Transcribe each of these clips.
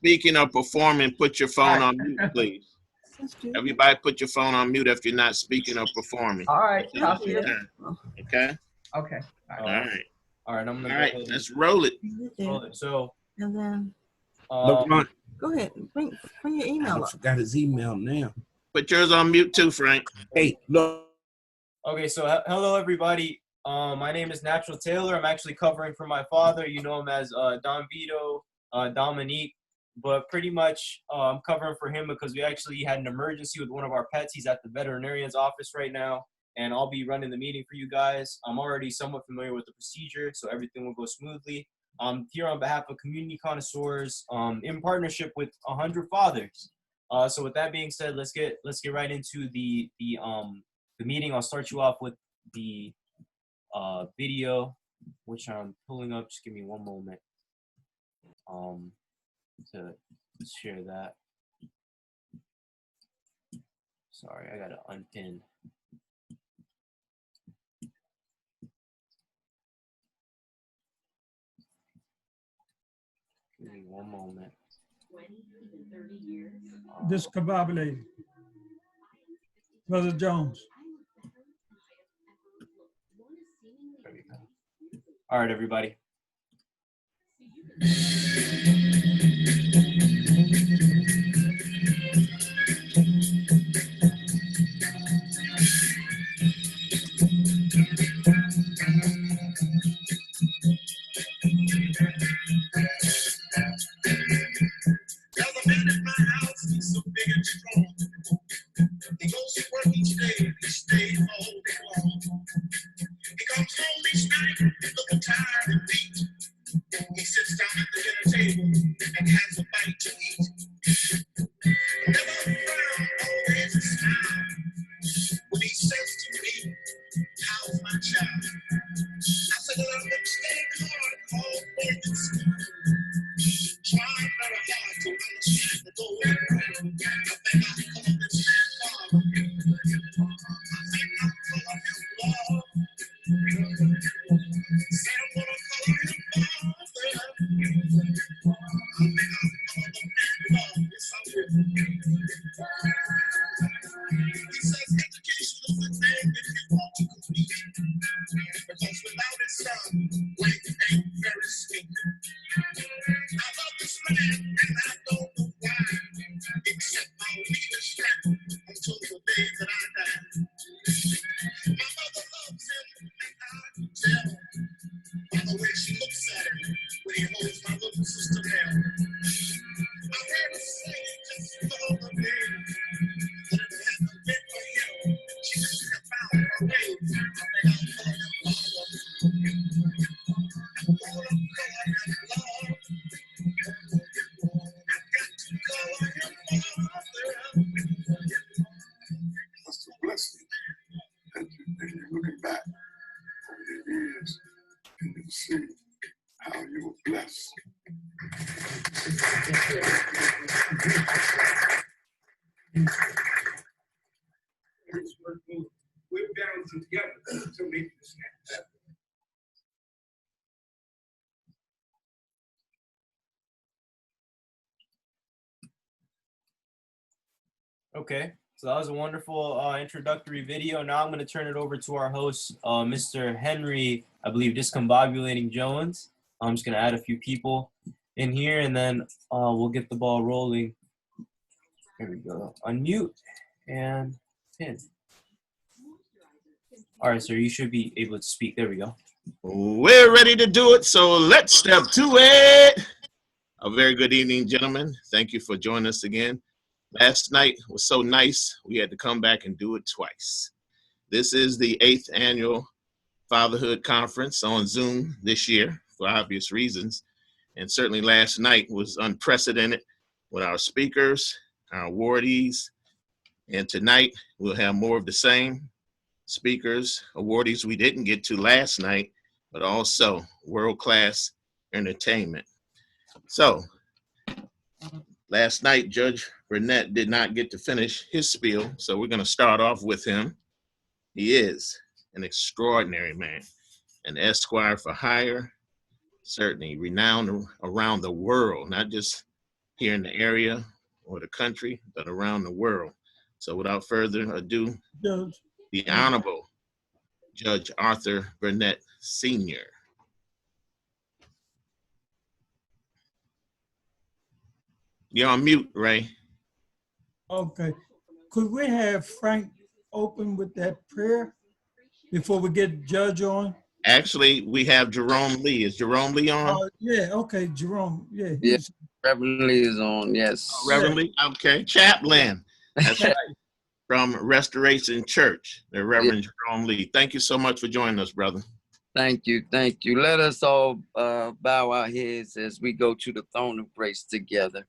speaking or performing, put your phone on mute, please. Everybody put your phone on mute if you're not speaking or performing. All right. Okay? Okay. All right. All right, I'm gonna All right, let's roll it. roll it. So, And then LeBron, go ahead. Bring your email I up. forgot his email now. put yours on mute too, Frank. Hey, look. okay, so hello everybody. My name is Natural Taylor. I'm actually covering for my father. You know him as Don Vito, Dominique. But pretty much I'm covering for him because we actually had an emergency with one of our pets. He's at the veterinarian's office right now, and I'll be running the meeting for you guys. I'm already somewhat familiar with the procedure, so everything will go smoothly. I'm here on behalf of Community Connoisseurs in partnership with 100 Fathers. So with that being said, let's get right into the meeting. I'll start you off with the video, which I'm pulling up. Just give me one moment. To share that. Sorry, I gotta unpin. Give me one moment. 20 to 30 years. Discombobulated. Brother Jones. There we go. All right, everybody. There's a man in my house, he's so big and strong. He goes to work each day, he stays all day long. He comes home each night, looking tired and beat. He sits down at the dinner table and has a bite to eat. Never a frown, always a smile. When he says to me, "How's my child?" I said, "Well, I'm studying hard, all work in school. Trying very hard to understand the goal. I think I call this man father. I think I call him love. Say I'm gonna call him father. I think I call the man love. Yes, I will. He says education is the thing if you want to compete. Because without it, son, life ain't very sweet. I love this man, and I don't know why, except my weakest strength until the day that I die. My mother loves him, and I can tell by the way she looks at him when he holds my little sister Mel. I heard her say just the other day that if it hadn't been for him, she just have found her way. I think I'll call him father. I'm gonna call him love. That's a blessing that you're looking back over the years and you see how you were blessed. We're bound together to make this happen. Okay, so that was a wonderful introductory video. Now I'm going to turn it over to our host, Mr. Henry, I believe, Discombobulating Jones. I'm just going to add a few people in here, and then we'll get the ball rolling. Here we go. Unmute and pin. All right, sir, you should be able to speak. There we go. We're ready to do it, so let's step to it. A very good evening, gentlemen. Thank you for joining us again. Last night was so nice, we had to come back and do it twice. This is the 8th annual Fatherhood Conference on Zoom this year for obvious reasons. And certainly last night was unprecedented with our speakers, our awardees. And tonight we'll have more of the same speakers, awardees we didn't get to last night, but also world-class entertainment. So last night, Judge Burnett did not get to finish his spiel, so we're going to start off with him. He is an extraordinary man, an Esquire for hire, certainly renowned around the world, not just here in the area or the country, but around the world. So without further ado, Judge, the Honorable Judge Authur Burnett, Sr. You're on mute, Ray. okay. Could we have Frank open with that prayer before we get Judge on? Actually, we have Jerome Lee. Is Jerome Lee on? Yeah, okay, Jerome, yeah. Yeah. Reverend Lee is on, yes. Reverend Lee? Okay. Chaplain. That's right. From Restoration Church, the Reverend Jerome Lee. Thank you so much for joining us, brother. Thank you, thank you. Let us all bow our heads as we go to the throne of grace together.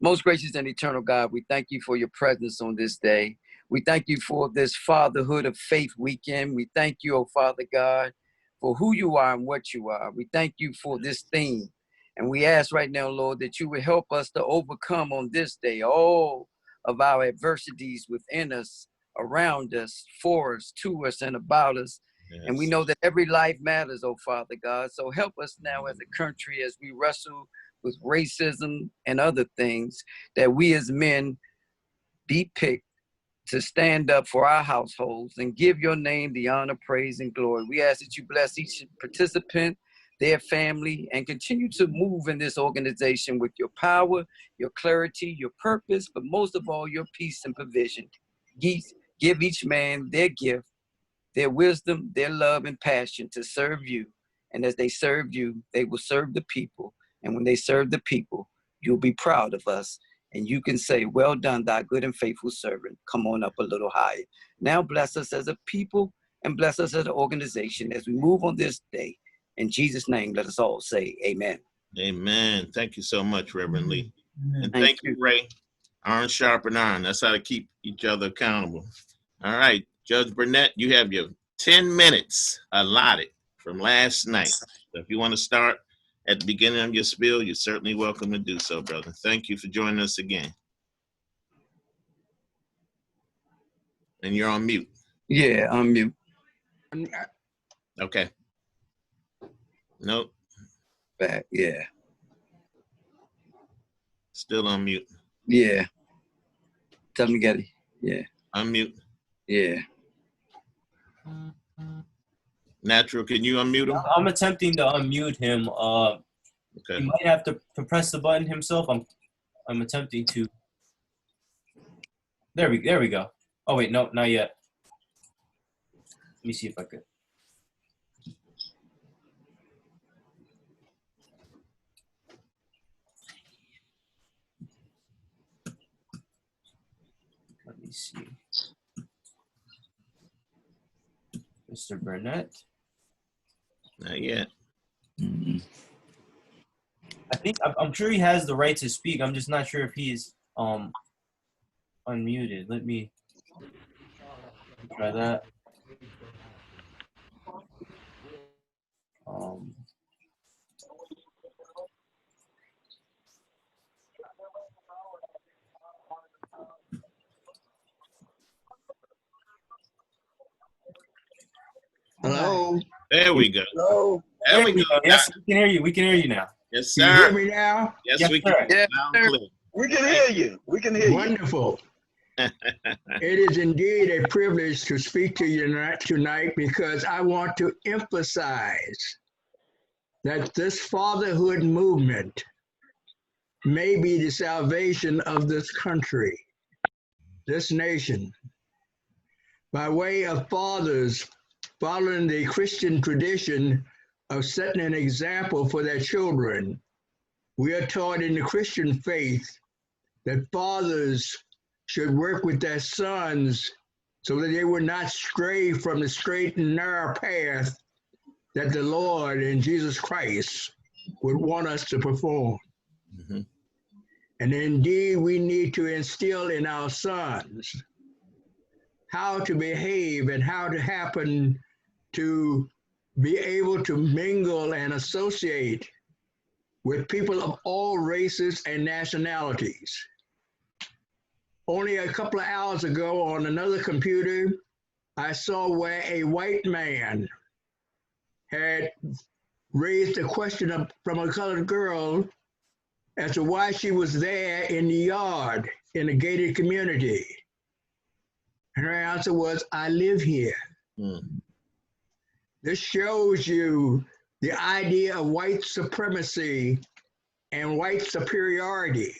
Most gracious and eternal God, we thank you for your presence on this day. We thank you for this Fatherhood of Faith weekend. We thank you, oh Father God, for who you are and what you are. We thank you for this theme. And we ask right now, Lord, that you would help us to overcome on this day all of our adversities within us, around us, for us, to us, and about us. Yes. And we know that every life matters, oh Father God. So help us now as a country as we wrestle with racism and other things, that we as men be picked to stand up for our households and give your name the honor, praise, and glory. We ask that you bless each participant, their family, and continue to move in this organization with your power, your clarity, your purpose, but most of all, your peace and provision. Give each man their gift, their wisdom, their love, and passion to serve you. And as they serve you, they will serve the people. And when they serve the people, you'll be proud of us. And you can say, well done, thy good and faithful servant. Come on up a little higher. Now bless us as a people and bless us as an organization as we move on this day. In Jesus' name, let us all say amen. Amen. Thank you so much, Reverend Lee. And Thank thank you, Ray. Iron sharpen iron. That's how to keep each other accountable. All right, Judge Burnett, you have your 10 minutes allotted from last night. So if you want to start at the beginning of your spiel, you're certainly welcome to do so, brother. Thank you for joining us again. And you're on mute. Yeah, I'm mute. Okay. Nope. Back. Yeah. Still on mute. Yeah. Tell me, Getty. Yeah. Unmute. Yeah. Natural, can you unmute him? I'm attempting to unmute him. Okay. He might have to press the button himself. I'm attempting to. There we go. Oh wait, no, not yet. Let me see if I could. Let me see. Mr. Burnett. Not yet. I'm sure he has the right to speak. I'm just not sure if he's unmuted. Let me try that. Hello. There we go. Hello. There we go. Yes, we can hear you. We can hear you now. Yes, Can you hear sir. me now? Yes, Yes, we sir. can. Yeah, Loud and clear. We can hear you. We can hear you. Wonderful. It is indeed a privilege to speak to you tonight because I want to emphasize that this fatherhood movement may be the salvation of this country, this nation. By way of fathers following the Christian tradition of setting an example for their children, we are taught in the Christian faith that fathers should work with their sons so that they would not stray from the straight and narrow path that the Lord and Jesus Christ would want us to perform. Mm-hmm. And indeed, we need to instill in our sons how to behave and how to happen to be able to mingle and associate with people of all races and nationalities. Only a couple of hours ago on another computer, I saw where a white man had raised a question from a colored girl as to why she was there in the yard in a gated community. And her answer was, I live here. This shows you the idea of white supremacy and white superiority,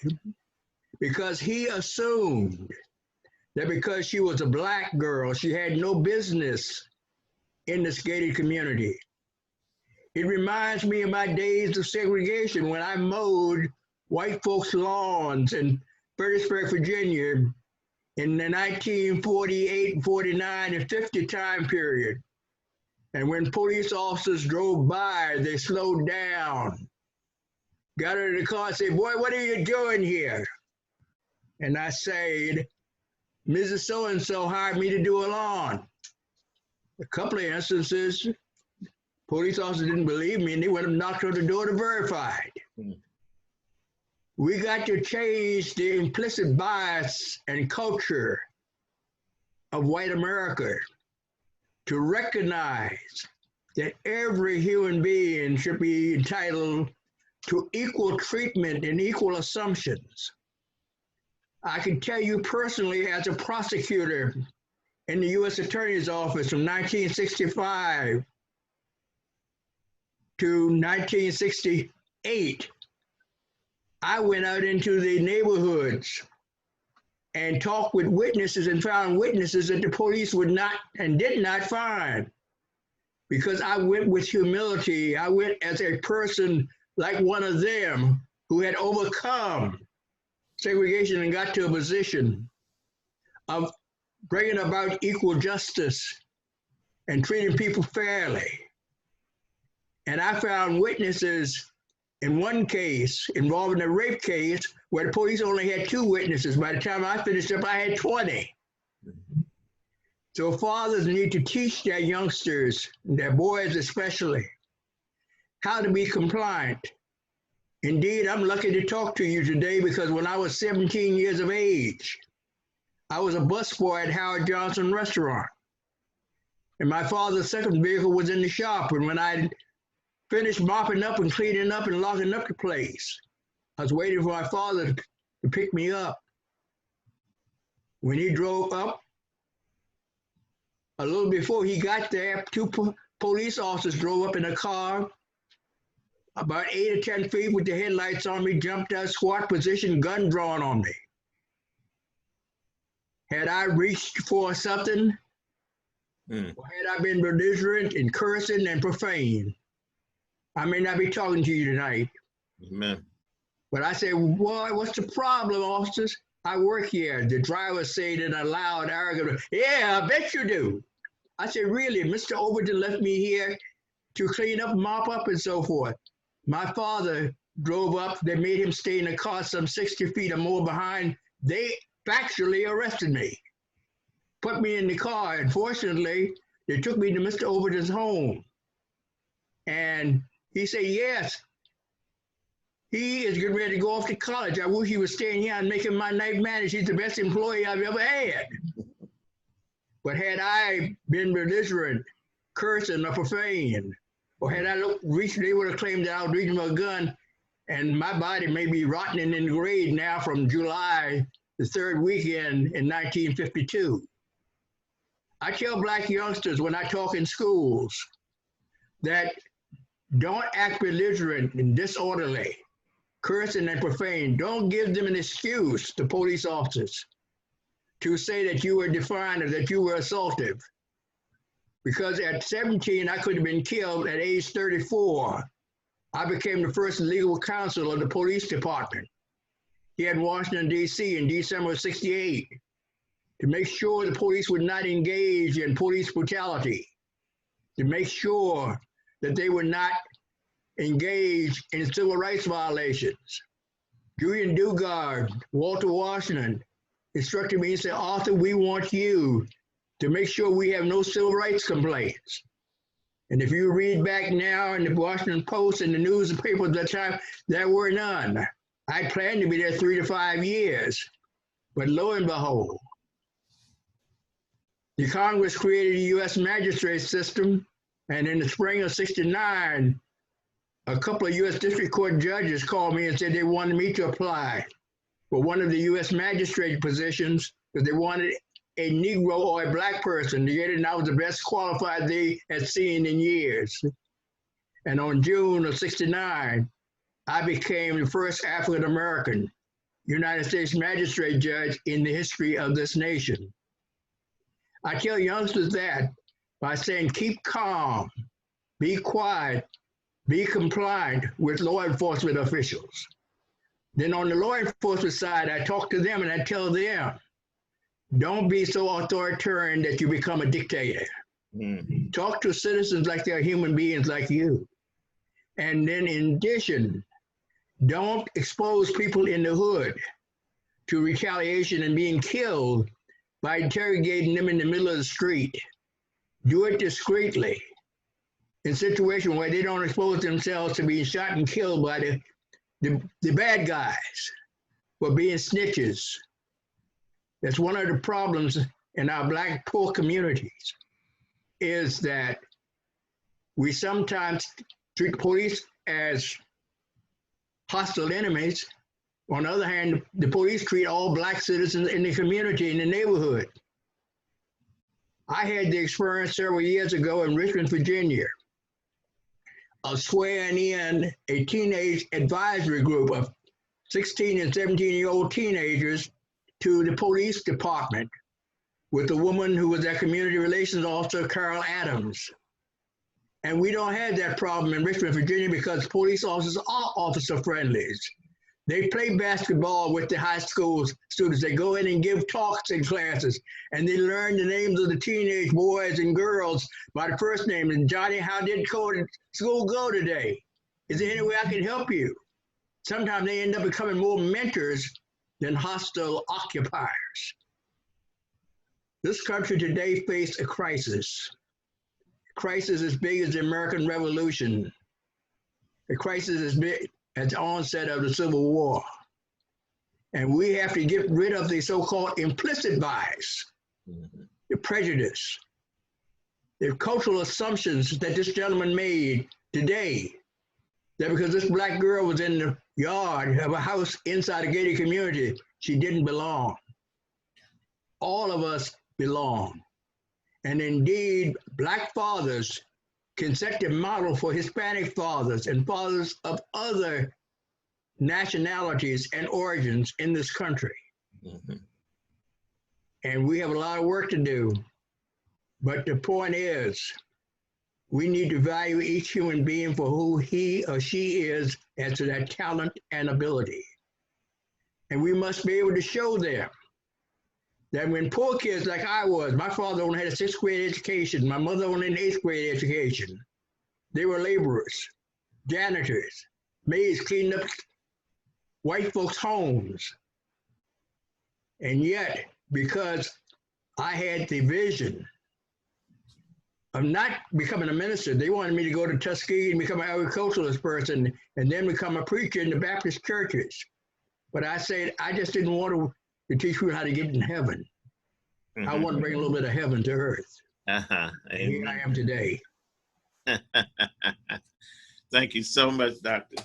because he assumed that because she was a black girl, she had no business in this gated community. It reminds me of my days of segregation when I mowed white folks' lawns in Fredericksburg, Virginia in the 1948, 49, and 50 time period. And when police officers drove by, they slowed down, got out of the car and said, boy, what are you doing here? And I said, Mrs. So-and-so hired me to do a lawn. A couple of instances, police officers didn't believe me and they went and knocked on the door to verify it. We got to change the implicit bias and culture of white America to recognize that every human being should be entitled to equal treatment and equal assumptions. I can tell you personally, as a prosecutor in the U.S. Attorney's Office from 1965 to 1968, I went out into the neighborhoods and talked with witnesses and found witnesses that the police would not and did not find, because I went with humility. I went as a person like one of them who had overcome segregation and got to a position of bringing about equal justice and treating people fairly. And I found witnesses in one case involving a rape case where the police only had 2 witnesses. By the time I finished up, I had 20. So fathers need to teach their youngsters, their boys especially, how to be compliant. Indeed, I'm lucky to talk to you today because when I was 17 years of age, I was a busboy at Howard Johnson Restaurant. And my father's second vehicle was in the shop. And when I finished mopping up and cleaning up and locking up the place, I was waiting for my father to pick me up. When he drove up, a little before he got there, 2 police officers drove up in a car, about 8 or 10 feet with the headlights on me, jumped out, squat position, gun drawn on me. Had I reached for something, or had I been belligerent and cursing and profane, I may not be talking to you tonight. Amen. But I said, boy, what's the problem, officers? I work here. The driver said in a loud, arrogant, yeah, I bet you do. I said, really, Mr. Overton left me here to clean up, mop up, and so forth. My father drove up. They made him stay in a car some 60 feet or more behind. They factually arrested me, put me in the car. And fortunately, they took me to Mr. Overton's home. And he said, yes, he is getting ready to go off to college. I wish he was staying here and making my night manager. He's the best employee I've ever had. But had I been belligerent, cursing, or profane, or had I reached, they would have claimed that I was reaching for a gun, and my body may be rotting in the grave now from July, the 3rd weekend in 1952. I tell black youngsters when I talk in schools that don't act belligerent and disorderly, cursing and profane. Don't give them an excuse, the police officers, to say that you were defiant or that you were assaultive. Because at 17, I could have been killed. At age 34, I became the first legal counsel of the police department here in Washington, D.C. in December of '68 to make sure the police would not engage in police brutality, to make sure that they would not engage in civil rights violations. Julian Dugard, Walter Washington, instructed me and said, Authur, we want you to make sure we have no civil rights complaints. And if you read back now in the Washington Post and the newspapers at the time, there were none. I planned to be there 3 to 5 years, but lo and behold, the Congress created a U.S. magistrate system, and in the spring of '69, a couple of U.S. District Court judges called me and said they wanted me to apply for one of the U.S. magistrate positions because they wanted a Negro or a Black person to get it, and I was the best qualified they had seen in years. And on June of '69, I became the first African American United States magistrate judge in the history of this nation. I tell youngsters that by saying keep calm, be quiet, be compliant with law enforcement officials. Then on the law enforcement side, I talk to them and I tell them, don't be so authoritarian that you become a dictator. Talk to citizens like they're human beings like you. And then in addition, don't expose people in the hood to retaliation and being killed by interrogating them in the middle of the street. Do it discreetly in situations where they don't expose themselves to being shot and killed by the bad guys for being snitches. That's one of the problems in our Black poor communities, is that we sometimes treat police as hostile enemies. On the other hand, the police treat all Black citizens in the community, in the neighborhood. I had the experience several years ago in Richmond, Virginia, of swearing in a teenage advisory group of 16 and 17-year-old teenagers to the police department with a woman who was their community relations officer, Carol Adams. And we don't have that problem in Richmond, Virginia, because police officers are officer friendlies. They play basketball with the high school students. They go in and give talks in classes, and they learn the names of the teenage boys and girls by the first name. And Johnny, how did school go today? Is there any way I can help you? Sometimes they end up becoming more mentors than hostile occupiers. This country today faced a crisis as big as the American Revolution, a crisis as big at the onset of the Civil War. And we have to get rid of the so-called implicit bias, the prejudice, the cultural assumptions that this gentleman made today, that because this Black girl was in the yard of a house inside a gated community, she didn't belong. All of us belong. And indeed, Black fathers can set the model for Hispanic fathers and fathers of other nationalities and origins in this country. And we have a lot of work to do. But the point is, we need to value each human being for who he or she is as to their talent and ability. And we must be able to show them that when poor kids like I was, my father only had a 6th grade education, my mother only an 8th grade education. They were laborers, janitors, maids cleaning up white folks' homes. And yet, because I had the vision of not becoming a minister, they wanted me to go to Tuskegee and become an agriculturalist person and then become a preacher in the Baptist churches. But I said, I just didn't want to teach you how to get in heaven. I want to bring a little bit of heaven to earth. And here I am today. Thank you so much, Doctor.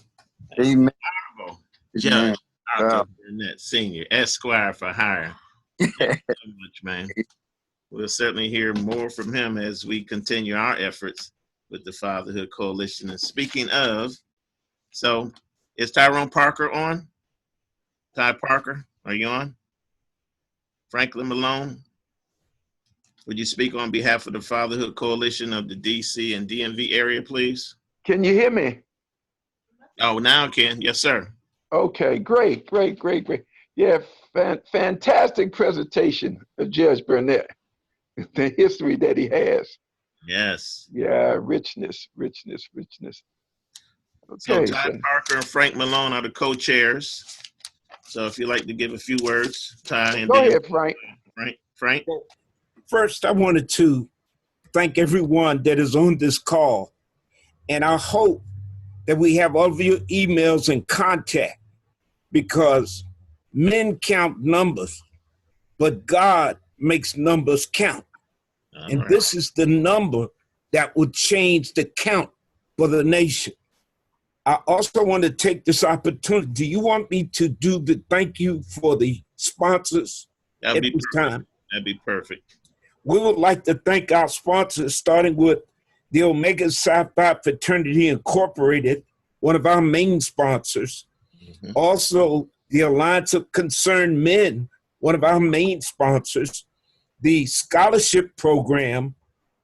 Amen. Honorable Judge Authur Burnett, Sr., Esquire for hire. Thank you so much, man. We'll certainly hear more from him as we continue our efforts with the Fatherhood Coalition. And speaking of, so is Tyrone Parker on? Ty Parker, are you on? Franklin Malone, would you speak on behalf of the Fatherhood Coalition of the DC and DMV area, please? Can you hear me? Oh, now I can. Yes, sir. Okay, great. Yeah, fantastic presentation of Judge Burnett, the history that he has. Yes. Yeah, richness. Okay, So Ty Parker and Frank Malone are the co-chairs. So if you'd like to give a few words, Ty. And go ahead, Frank. Frank. Well, first, I wanted to thank everyone that is on this call. And I hope that we have all of your emails and contact, because men count numbers, but God makes numbers count. And right. This is the number that will change the count for the nation. I also want to take this opportunity. Do you want me to do the thank you for the sponsors That'd at be this perfect. time? That'd be perfect. We would like to thank our sponsors, starting with the Omega Psi Phi Fraternity Incorporated, one of our main sponsors. Mhm. Also, the Alliance of Concerned Men, one of our main sponsors. The scholarship program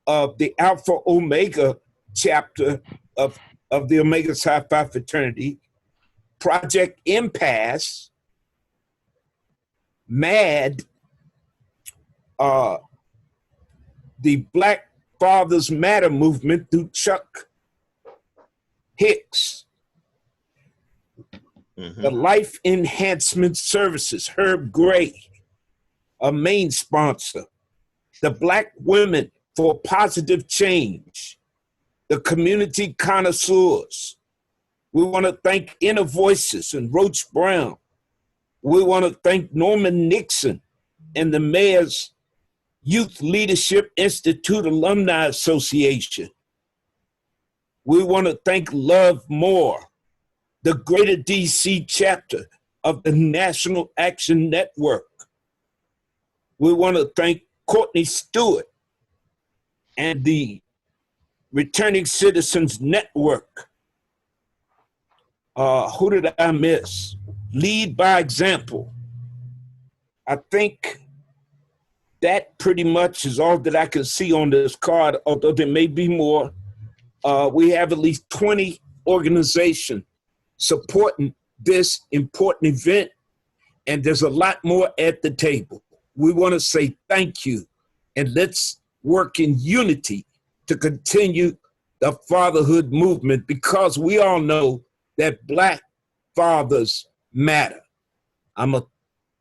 of the Alpha Omega chapter of the Omega Psi Phi Fraternity, Project Impasse, MAD, the Black Fathers Matter movement through Chuck Hicks, the Life Enhancement Services, Herb Gray, a main sponsor, the Black Women for Positive Change, the Community Connoisseurs. We want to thank Inner Voices and Roach Brown. We want to thank Norman Nixon and the Mayor's Youth Leadership Institute Alumni Association. We want to thank Love More, the Greater DC chapter of the National Action Network. We want to thank Courtney Stewart and the Returning Citizens Network. Who did I miss? Lead by Example. I think that pretty much is all that I can see on this card, although there may be more. We have at least 20 organizations supporting this important event, and there's a lot more at the table. We want to say thank you, and let's work in unity to continue the fatherhood movement, because we all know that Black fathers matter. I'm going to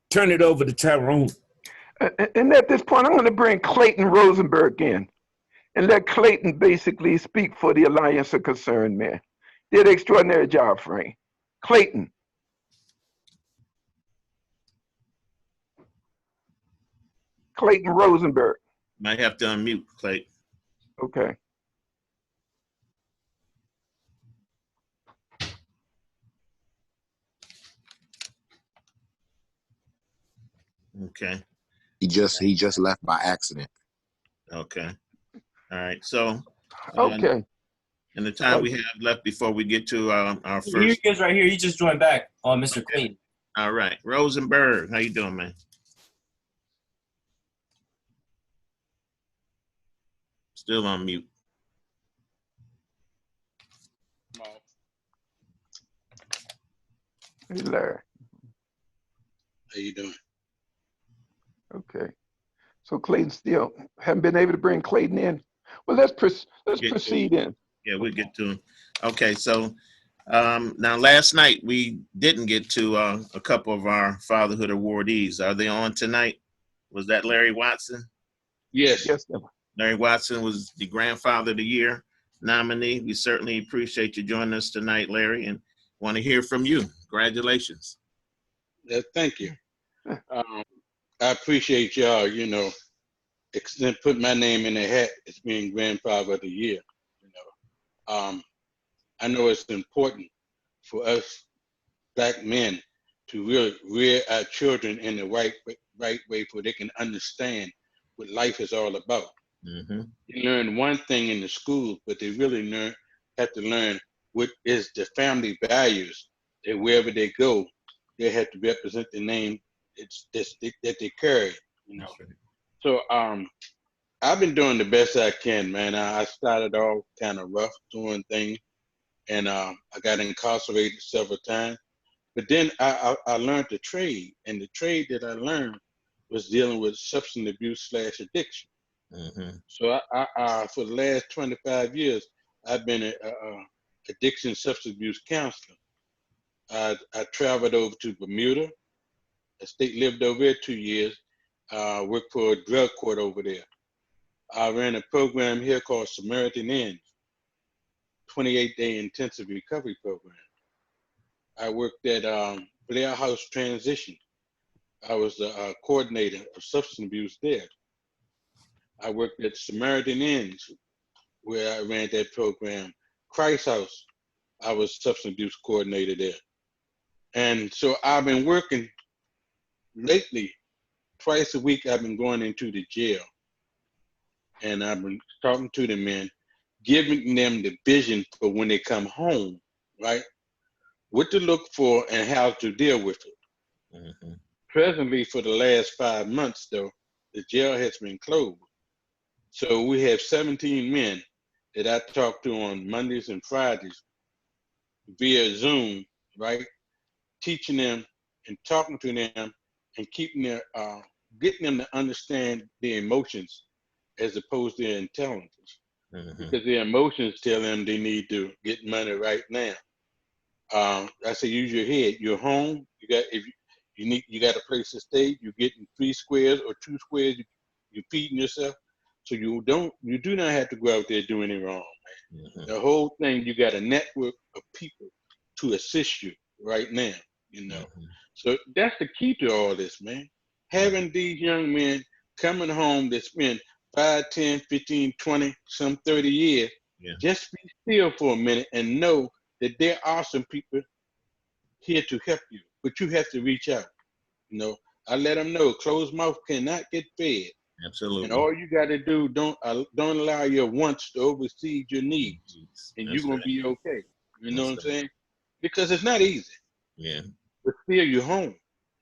turn it over to Tyrone. And at this point, I'm going to bring Clayton Rosenberg in and let Clayton basically speak for the Alliance of Concerned Men. Did an extraordinary job, Frank. Clayton. Clayton Rosenberg. Might have to unmute, Clayton. Okay. Okay. He just left by accident. Okay. All right. So, Okay. in the time we have left before we get to our first. Here he is right here. He just joined back, Mr. Clayton. All right. Rosenberg, how you doing, man? Still on mute. Hey, Larry. How you doing? Okay. So Clayton still haven't been able to bring Clayton in. Well, let's proceed in. Yeah, we'll get to him. Okay, so now last night we didn't get to a couple of our fatherhood awardees. Are they on tonight? Was that Larry Watson? Yes. Yes. Larry Watson was the Grandfather of the Year nominee. We certainly appreciate you joining us tonight, Larry, and want to hear from you. Congratulations. Thank you. I appreciate y'all, putting my name in the hat as being Grandfather of the Year. I know it's important for us Black men to really rear our children in the right way so they can understand what life is all about. Mm-hmm. You learn one thing in the school, but they really have to learn what is the family values, and wherever they go, they have to represent the name that they carry. Right. So I've been doing the best I can, man. I started off kind of rough doing things, and I got incarcerated several times. But then I learned the trade, and the trade that I learned was dealing with substance abuse / addiction. Mm-hmm. So I for the last 25 years, I've been an addiction substance abuse counselor. I traveled over to Bermuda. I lived over there 2 years. Worked for a drug court over there. I ran a program here called Samaritan Ends, 28-day intensive recovery program. I worked at Blair House Transition. I was the coordinator of substance abuse there. I worked at Samaritan Ends, where I ran that program. Christ House, I was substance abuse coordinator there. And so I've been working lately, twice a week. I've been going into the jail, and I've been talking to the men, giving them the vision for when they come home, right? What to look for and how to deal with it. Mm-hmm. Presently, for the last 5 months, though, the jail has been closed. So we have 17 men that I talk to on Mondays and Fridays via Zoom, right? Teaching them and talking to them and keeping their, getting them to understand their emotions as opposed to their intelligence. Mm-hmm. Because their emotions tell them they need to get money right now. I say use your head. You're home. You got you got a place to stay. You're getting 3 squares or 2 squares. You're feeding yourself, so you do not have to go out there doing anything wrong, man. Mm-hmm. The whole thing, you got a network of people to assist you right now. You know, Mm-hmm. so that's the key to all this, man. Having these young men coming home that spend 5, 10, 15, 20, some 30 years, Yeah. just be still for a minute and know that there are some people here to help you, but you have to reach out. You know, I let them know closed mouth cannot get fed, Absolutely. and all you got to do don't allow your wants to oversee your needs, and That's you're gonna right. be okay. You know That's what I'm right. saying? Because it's not easy, Yeah. but still you're home.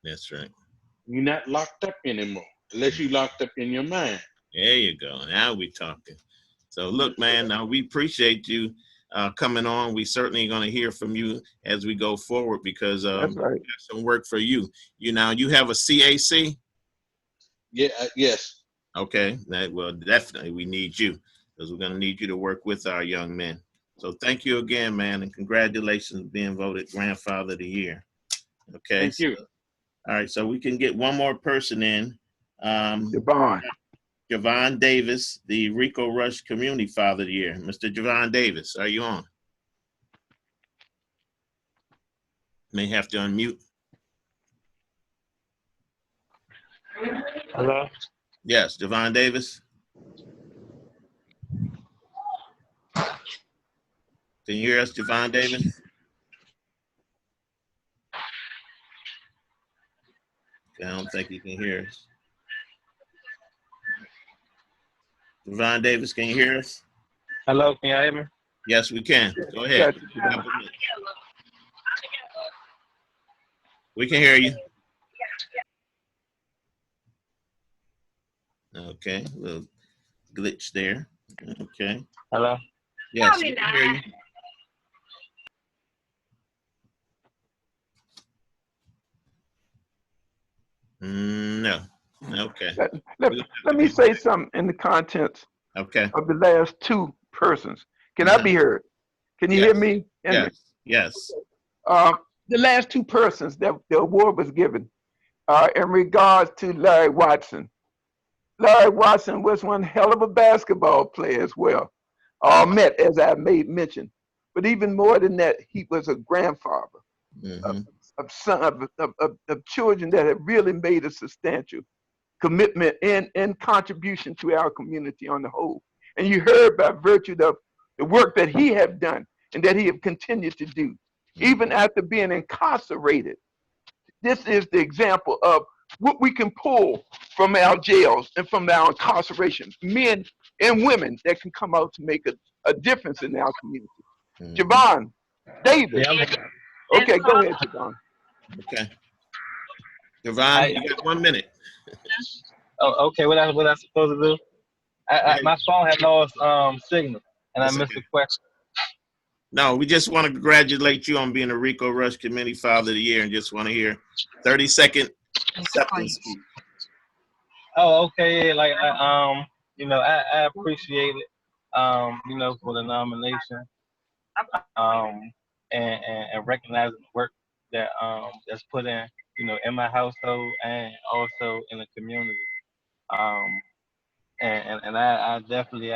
That's right. You're not locked up anymore, unless you're locked up in your mind. There you go. Now we talking. So look, man, now we appreciate you coming on. We certainly going to hear from you as we go forward because That's right. we got some work for you. You have a CAC? Yeah. Yes. Okay. Well, definitely we need you because we're going to need you to work with our young men. So thank you again, man, and congratulations on being voted Grandfather of the Year. Okay. Thank you. All right. So we can get one more person in. Javon. Javon Davis, the Rico Rush Community Father of the Year. Mr. Javon Davis, are you on? May have to unmute. Hello? Yes, Javon Davis. Can you hear us, Javon Davis? I don't think he can hear us. Javon Davis, can you hear us? Hello, can you hear me? Yes, we can. Go ahead. We can hear you. Okay, a little glitch there. Okay. Hello? Yes, we can hear you. No. Okay. Let me say something in the contents Okay. of the last 2 persons. Can I Uh-huh. be heard? Can you Yes. hear me? Yes. Yes. The last 2 persons that the award was given in regards to Larry Watson. Larry Watson was one hell of a basketball player as well. Met, as I made mention. But even more than that, he was a grandfather of children that have really made a substantial commitment and contribution to our community on the whole. And you heard by virtue of the work that he have done and that he have continued to do, even after being incarcerated. This is the example of what we can pull from our jails and from our incarcerations, men and women that can come out to make a difference in our community. Javon Davis. Okay, go ahead, Javon. Okay. Javon, you got 1 minute. Oh, okay. What I supposed to do? My phone had lost signal, and That's I missed okay. the question. No, we just want to congratulate you on being a Rico Rush Community Father of the Year and just want to hear 30-second acceptance speech. Oh, okay. Yeah, like I appreciate it. For the nomination. And recognizing the work that that's put in, in my household and also in the community. And I definitely,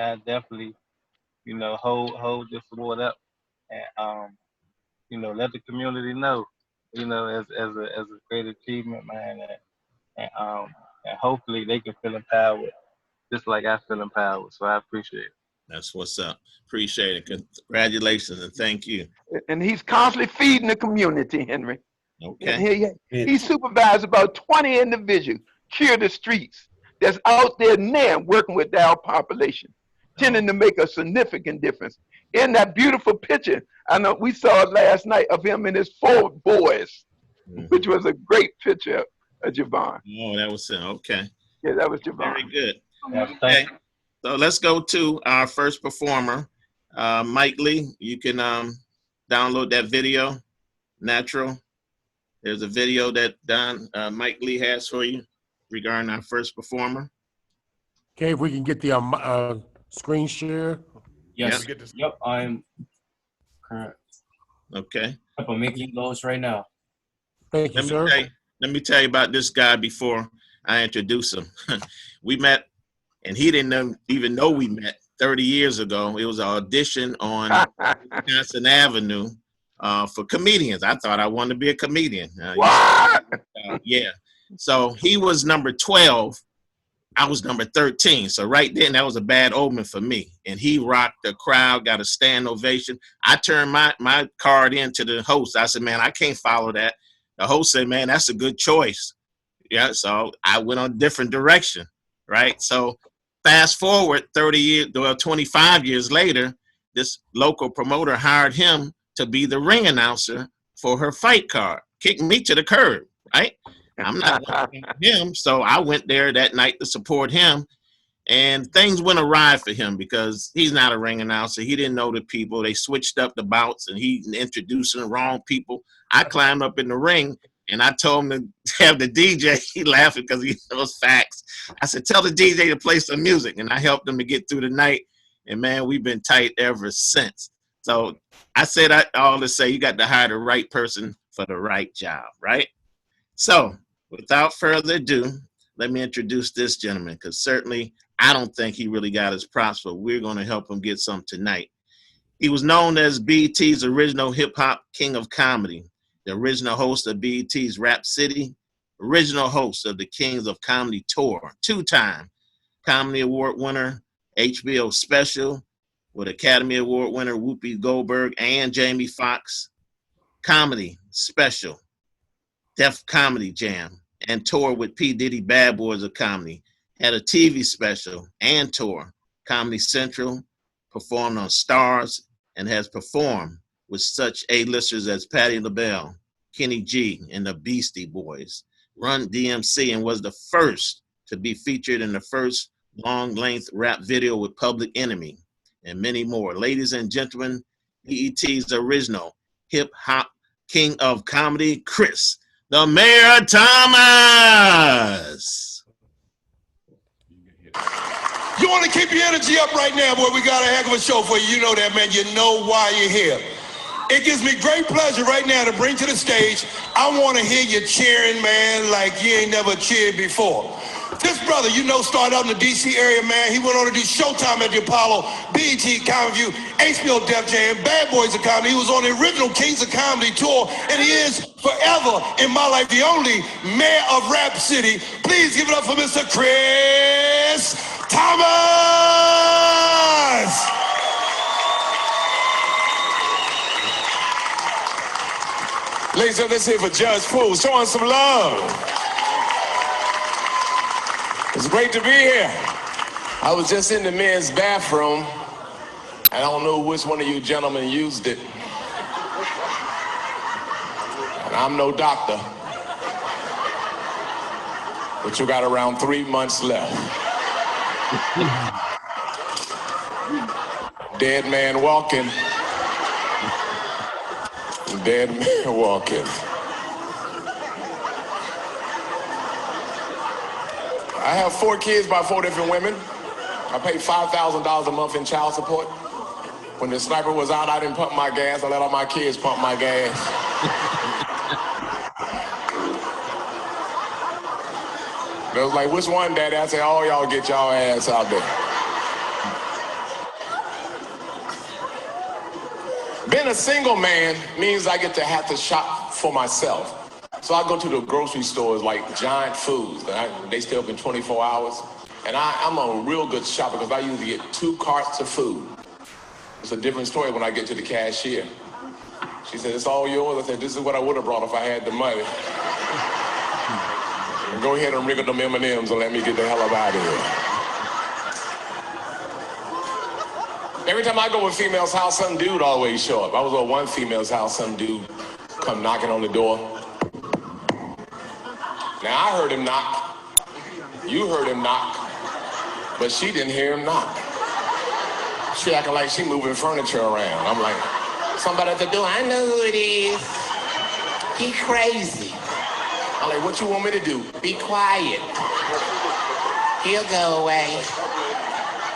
hold this award up and let the community know, as a great achievement, man, and hopefully they can feel empowered just like I feel empowered. So I appreciate it. That's what's up. Appreciate it. Congratulations and thank you. And he's constantly feeding the community, Henry. Okay. And he supervised about 20 individuals, cure the streets, that's out there now working with our population, tending to make a significant difference. In that beautiful picture, I know we saw it last night of him and his 4 boys, which was a great picture of Javon. Oh, that was okay. Yeah, that was Javon. Very good. Okay. So let's go to our first performer, Mike Lee. You can download that video, Natural. There's a video that Mike Lee has for you regarding our first performer. Okay, if we can get the screen share. Yes. Yep, I'm correct. Okay. I'm making those right now. Thank you, sir. Let me tell you about this guy before I introduce him. We met, and he didn't even know we met 30 years ago. It was an audition on Wisconsin Avenue for comedians. I thought I wanted to be a comedian. Yeah. So he was number 12. I was number 13. So right then, that was a bad omen for me. And he rocked the crowd, got a stand ovation. I turned my card in to the host. I said, man, I can't follow that. The host said, man, that's a good choice. Yeah, so I went on a different direction, right? So fast forward 25 years later, this local promoter hired him to be the ring announcer for her fight card. Kicked me to the curb, right? I'm not him, so I went there that night to support him, and things went awry for him because he's not a ring announcer. He didn't know the people. They switched up the bouts, and he introduced the wrong people. I climbed up in the ring, and I told him to have the DJ. He laughed because he knows facts. I said, tell the DJ to play some music, and I helped him to get through the night, and man, we've been tight ever since. So I said all to say you got to hire the right person for the right job, right? So without further ado, let me introduce this gentleman, because certainly I don't think he really got his props, but we're going to help him get some tonight. He was known as BET's original hip-hop king of comedy, the original host of BET's Rap City, original host of the Kings of Comedy Tour, 2-time Comedy Award winner, HBO special with Academy Award winner Whoopi Goldberg and Jamie Foxx, comedy special, Def Comedy Jam, and tour with P. Diddy Bad Boys of Comedy. Had a TV special and tour, Comedy Central, performed on Stars, and has performed with such A-listers as Patti LaBelle, Kenny G, and the Beastie Boys. Run DMC and was the first to be featured in the first long-length rap video with Public Enemy, and many more. Ladies and gentlemen, BET's original hip-hop king of comedy, Chris the Mayor Thomas. You want to keep your energy up right now, boy? We got a heck of a show for you. You know that, man. You know why you're here. It gives me great pleasure right now to bring to the stage. I want to hear you cheering, man, like you ain't never cheered before. This brother, you know, started out in the D.C. area, man. He went on to do Showtime at the Apollo, BET Comedy View, HBO Def Jam, Bad Boys of Comedy. He was on the original Kings of Comedy tour, and he is forever in my life the only mayor of Rap City. Please give it up for Mr. Chris Thomas. Ladies and gentlemen, let's hear for Judge Poole. Showing some love. It's great to be here. I was just in the men's bathroom. I don't know which one of you gentlemen used it. And I'm no doctor. But you got around 3 months left. Dead man walking. Dead man walking. I have 4 kids by 4 different women. I pay $5,000 a month in child support. When the sniper was out, I didn't pump my gas. I let all my kids pump my gas. They was like, which one, Daddy? I said, all y'all get y'all ass out there. Being a single man means I get to have to shop for myself. So I go to the grocery stores like Giant Foods. They stay open 24 hours. And I'm a real good shopper because I usually get 2 carts of food. It's a different story when I get to the cashier. She said, it's all yours. I said, this is what I would have brought if I had the money. Go ahead and wriggle them M&Ms and let me get the hell up out of here. Every time I go to a female's house, some dude always show up. I was at one female's house, some dude come knocking on the door. Now I heard him knock. You heard him knock. But she didn't hear him knock. She acting like she moving furniture around. I'm like, somebody at the door, I know who it is. He crazy. I'm like, what you want me to do? Be quiet. He'll go away.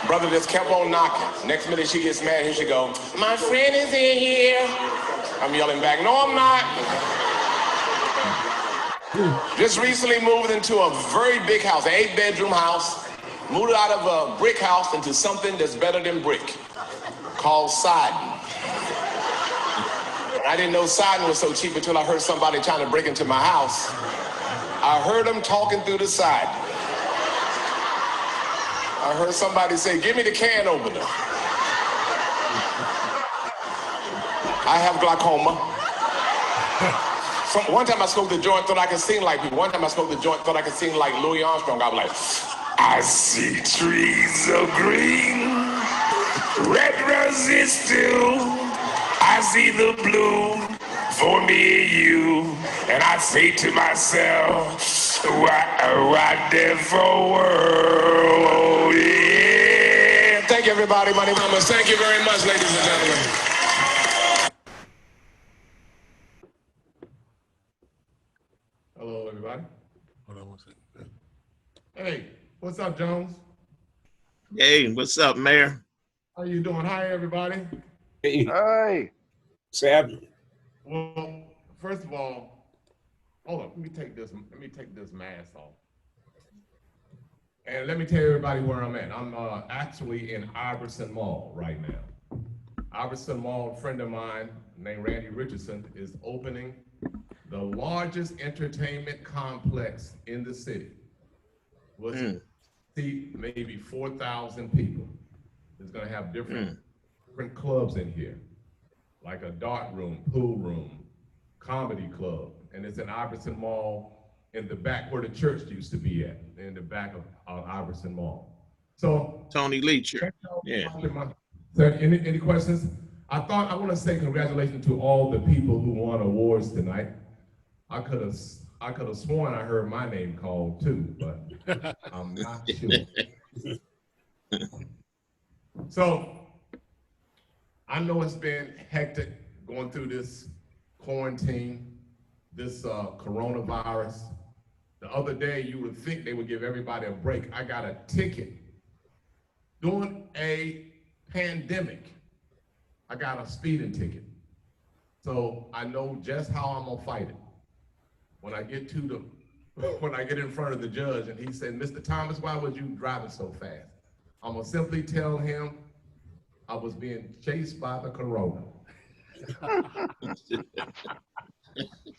Brother just kept on knocking. Next minute she gets mad, here she go, my friend is in here. I'm yelling back, no I'm not. Just recently moved into a very big house, an 8-bedroom house. Moved out of a brick house into something that's better than brick, called siding. I didn't know siding was so cheap until I heard somebody trying to break into my house. I heard them talking through the siding. I heard somebody say, give me the can opener. I have glaucoma. One time I smoked the joint, thought I could sing like people. One time I smoked the joint, thought I could sing like Louis Armstrong. I was like, I see trees of green, red roses too. I see the blue for me and you. And I say to myself, what different world, yeah. Thank you, everybody. My name is Thomas. Thank you very much, ladies and gentlemen. Hello, everybody. Hey, what's up, Jones? Hey, what's up, Mayor? How you doing? Hi, everybody. Hey. Hi. Sam. Well, first of all, hold on. Let me take this mask off. And let me tell everybody where I'm at. I'm actually in Iverson Mall right now. Iverson Mall, a friend of mine named Randy Richardson is opening the largest entertainment complex in the city. We'll see maybe 4,000 people. It's gonna have different clubs in here, like a dart room, pool room, comedy club, and it's in Iverson Mall in the back where the church used to be at, in the back of Iverson Mall. So Tony Leacher, yeah. So any questions? I want to say congratulations to all the people who won awards tonight. I could have sworn I heard my name called too, but I'm not sure. So I know it's been hectic going through this quarantine, this coronavirus. The other day, you would think they would give everybody a break. I got a ticket. During a pandemic, I got a speeding ticket. So I know just how I'm gonna fight it. When I get in front of the judge and he said, Mr. Thomas, why was you driving so fast? I'm gonna simply tell him I was being chased by the corona.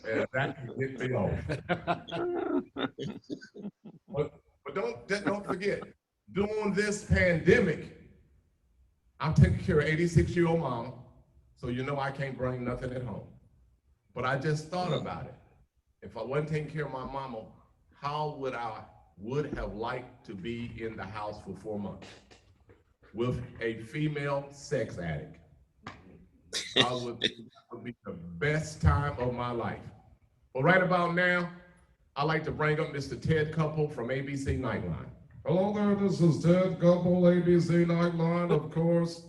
And that can get me off. But don't forget, during this pandemic, I'm taking care of 86-year-old mama, so you know I can't bring nothing at home. But I just thought about it. If I wasn't taking care of my mama, how would I have liked to be in the house for 4 months with a female sex addict? I would be the best time of my life. But right about now, I'd like to bring up Mr. Ted Couple from ABC Nightline. Hello there, this is Ted Couple, ABC Nightline, of course.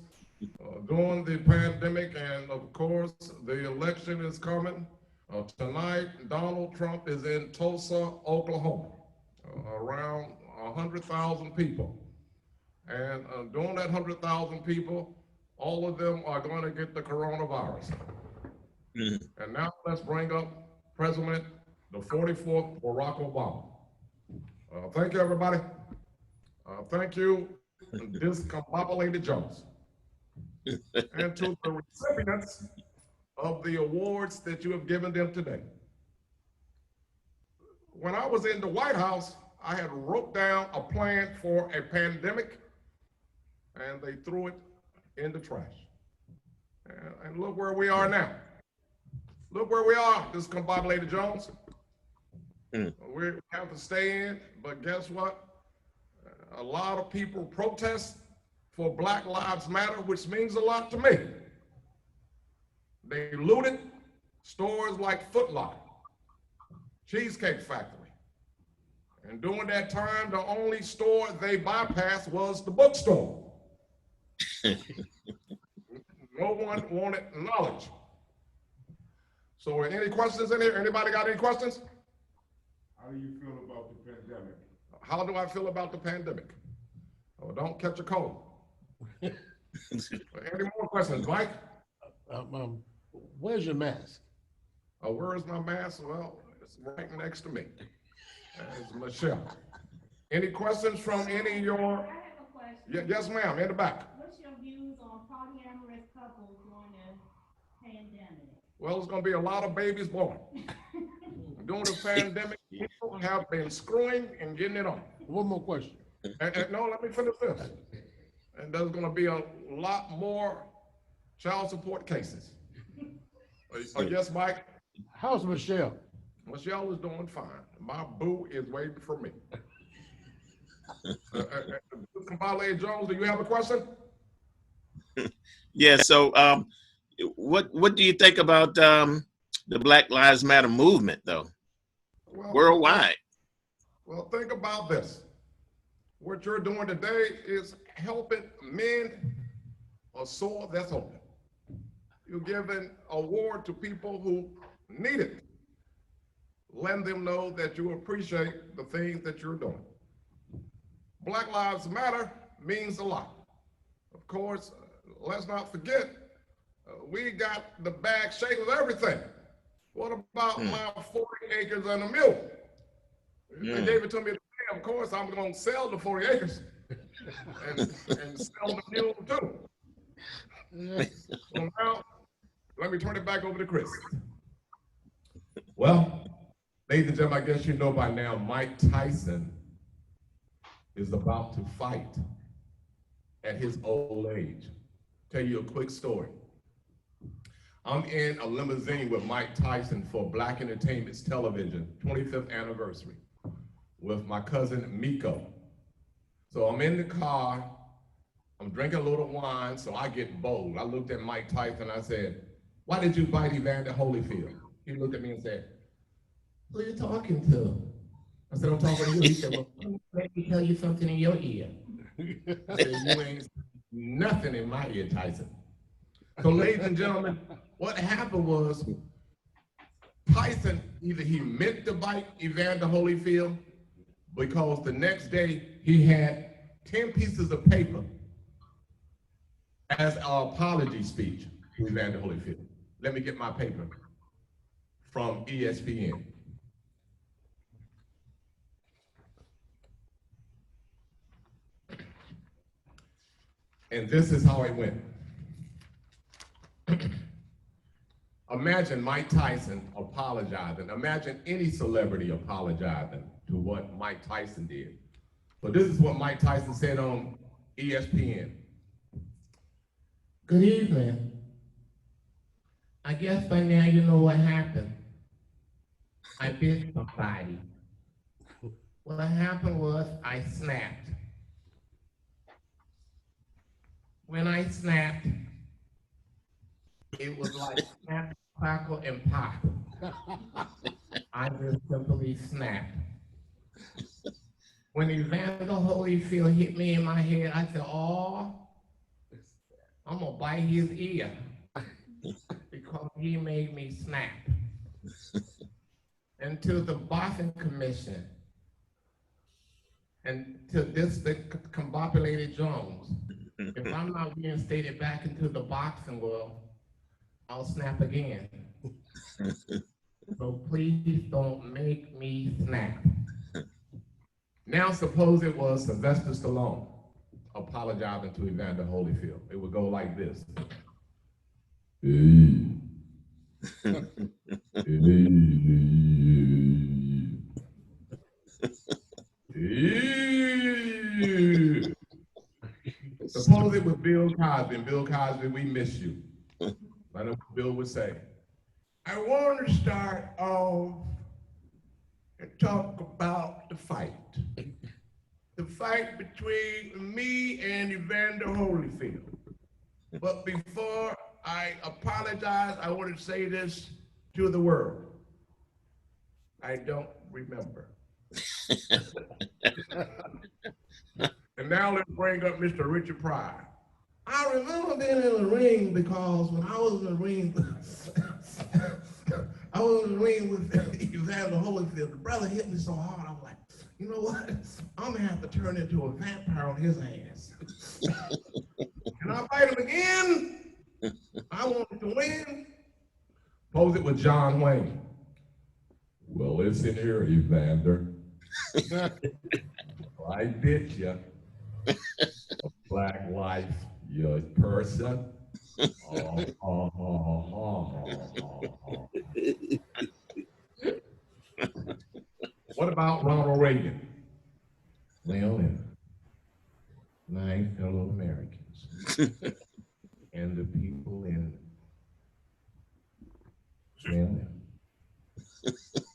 During the pandemic, and of course, the election is coming. Tonight, Donald Trump is in Tulsa, Oklahoma, around 100,000 people. And during that 100,000 people, all of them are going to get the coronavirus. And now let's bring up President, the 44th Barack Obama. Thank you, everybody. Thank you, Discombobulated Jones. And to the recipients of the awards that you have given them today. When I was in the White House, I had wrote down a plan for a pandemic, and they threw it in the trash. And look where we are now. Look where we are, Discombobulated Jones. We have to stay in, but guess what? A lot of people protest for Black Lives Matter, which means a lot to me. They looted stores like Foot Locker, Cheesecake Factory. And during that time, the only store they bypassed was the bookstore. No one wanted knowledge. So any questions in here? Anybody got any questions? How do you feel about the pandemic? How do I feel about the pandemic? Oh, don't catch a cold. Any more questions, Mike? Where's your mask? Oh, where is my mask? Well, it's right next to me. It's Michelle. Any questions from any of your? I have a question. Yes, ma'am, in the back. What's your views on polyamorous couples during the pandemic? Well, it's going to be a lot of babies born. During the pandemic, people have been screwing and getting it on. One more question. And no, let me finish this. And there's going to be a lot more child support cases. Yes, Mike? How's Michelle? Michelle is doing fine. My boo is waiting for me. Kamala Jones, do you have a question? Yeah. So, what do you think about the Black Lives Matter movement, though, worldwide? Well, think about this. What you're doing today is helping mend a sore that's open. You're giving award to people who need it. Let them know that you appreciate the things that you're doing. Black Lives Matter means a lot. Of course, let's not forget, we got the bag shake of everything. What about my 40 acres and a mule? They gave it to me today. Of course, I'm going to sell the 40 acres and sell the mule too. So now, let me turn it back over to Chris. Well, ladies and gentlemen, I guess you know by now, Mike Tyson is about to fight at his old age. Tell you a quick story. I'm in a limousine with Mike Tyson for Black Entertainment's television 25th anniversary with my cousin Miko. So I'm in the car, I'm drinking a little wine, so I get bold. I looked at Mike Tyson, I said, "Why did you fight Evander Holyfield?" He looked at me and said, "Who are you talking to?" I said, "I'm talking to you." He said, "Well, let me tell you something in your ear." I said, "You ain't nothing in my ear, Tyson." So ladies and gentlemen, what happened was Tyson, either he meant to bite Evander Holyfield because the next day he had 10 pieces of paper as an apology speech to Evander Holyfield. Let me get my paper from ESPN. And this is how it went. Imagine Mike Tyson apologizing. Imagine any celebrity apologizing to what Mike Tyson did. But this is what Mike Tyson said on ESPN. "Good evening. I guess by now you know what happened. I bit somebody. What happened was I snapped. When I snapped, it was like snap, crackle, and pop. I just simply snapped. When Evander Holyfield hit me in my head, I said, "Oh, I'm gonna bite his ear," because he made me snap. And to the boxing commission, and to this discombobulated Jones, if I'm not reinstated back into the boxing world, I'll snap again. So please don't make me snap. Now suppose it was Sylvester Stallone apologizing to Evander Holyfield. It would go like this. Suppose it was Bill Cosby, and Bill Cosby, we miss you. I know what Bill would say. I want to start off and talk about the fight. The fight between me and Evander Holyfield. But before I apologize, I want to say this to the world. I don't remember. And now let's bring up Mr. Richard Pryor. I remember being in the ring because when I was in the ring, I was in the ring with Evander Holyfield. The brother hit me so hard, I was like, you know what? I'm gonna have to turn into a vampire on his ass. Can I fight him again? I wanted to win. Suppose it was John Wayne. Well, listen here, Evander. I bit you. A black life, your person. What about Ronald Reagan? Well, my fellow Americans and the people in, well,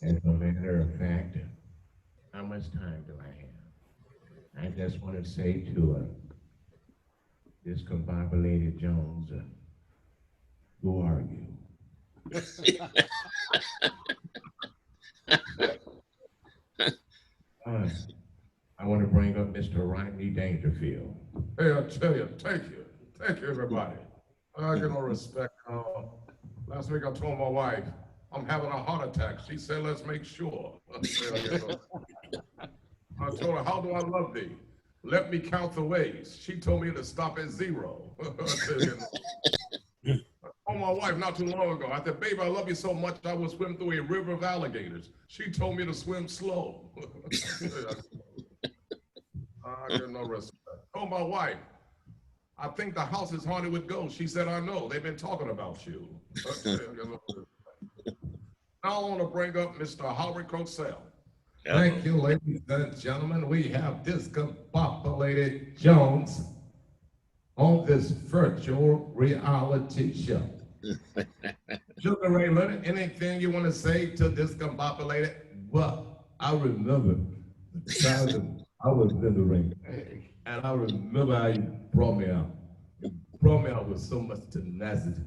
as a matter of fact, how much time do I have? I just want to say to Discombobulated Jones, who are you? I want to bring up Mr. Rodney Dangerfield. Hey, I tell you, thank you everybody. I get no respect. Last week I told my wife, I'm having a heart attack. She said, let's make sure. I told her, how do I love thee? Let me count the ways. She told me to stop at 0. I told my wife not too long ago, I said, babe, I love you so much I will swim through a river of alligators. She told me to swim slow. I get no respect. I told my wife, I think the house is haunted with ghosts. She said, I know. They've been talking about you. Now I want to bring up Mr. Howard Cosell. Thank you, ladies and gentlemen. We have Discombobulated Jones on this virtual reality show. Sugar Ray Leonard, anything you want to say to Discombobulated? Well, I remember the time I was in the ring, and I remember how you brought me out. You brought me out with so much tenacity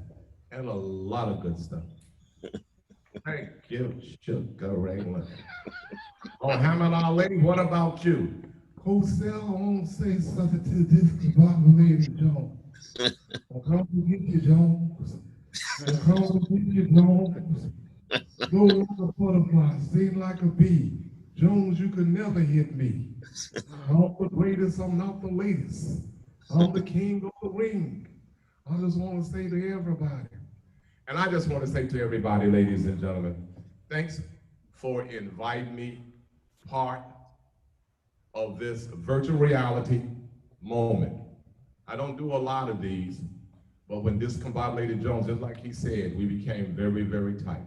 and a lot of good stuff. Thank you, Sugar Ray Leonard. Oh, Hammond Ali, what about you? Cosell, I want to say something to Discombobulated Jones. I'll come to get you, Jones. I'll come to get you, Jones. Go on the butterfly, sting like a bee. Jones, you could never hit me. I'm the greatest, I'm not the latest. I'm the king of the ring. I just want to say to everybody. And I just want to say to everybody, ladies and gentlemen, thanks for inviting me part of this virtual reality moment. I don't do a lot of these, but when Discombobulated Jones, just like he said, we became very, very tight.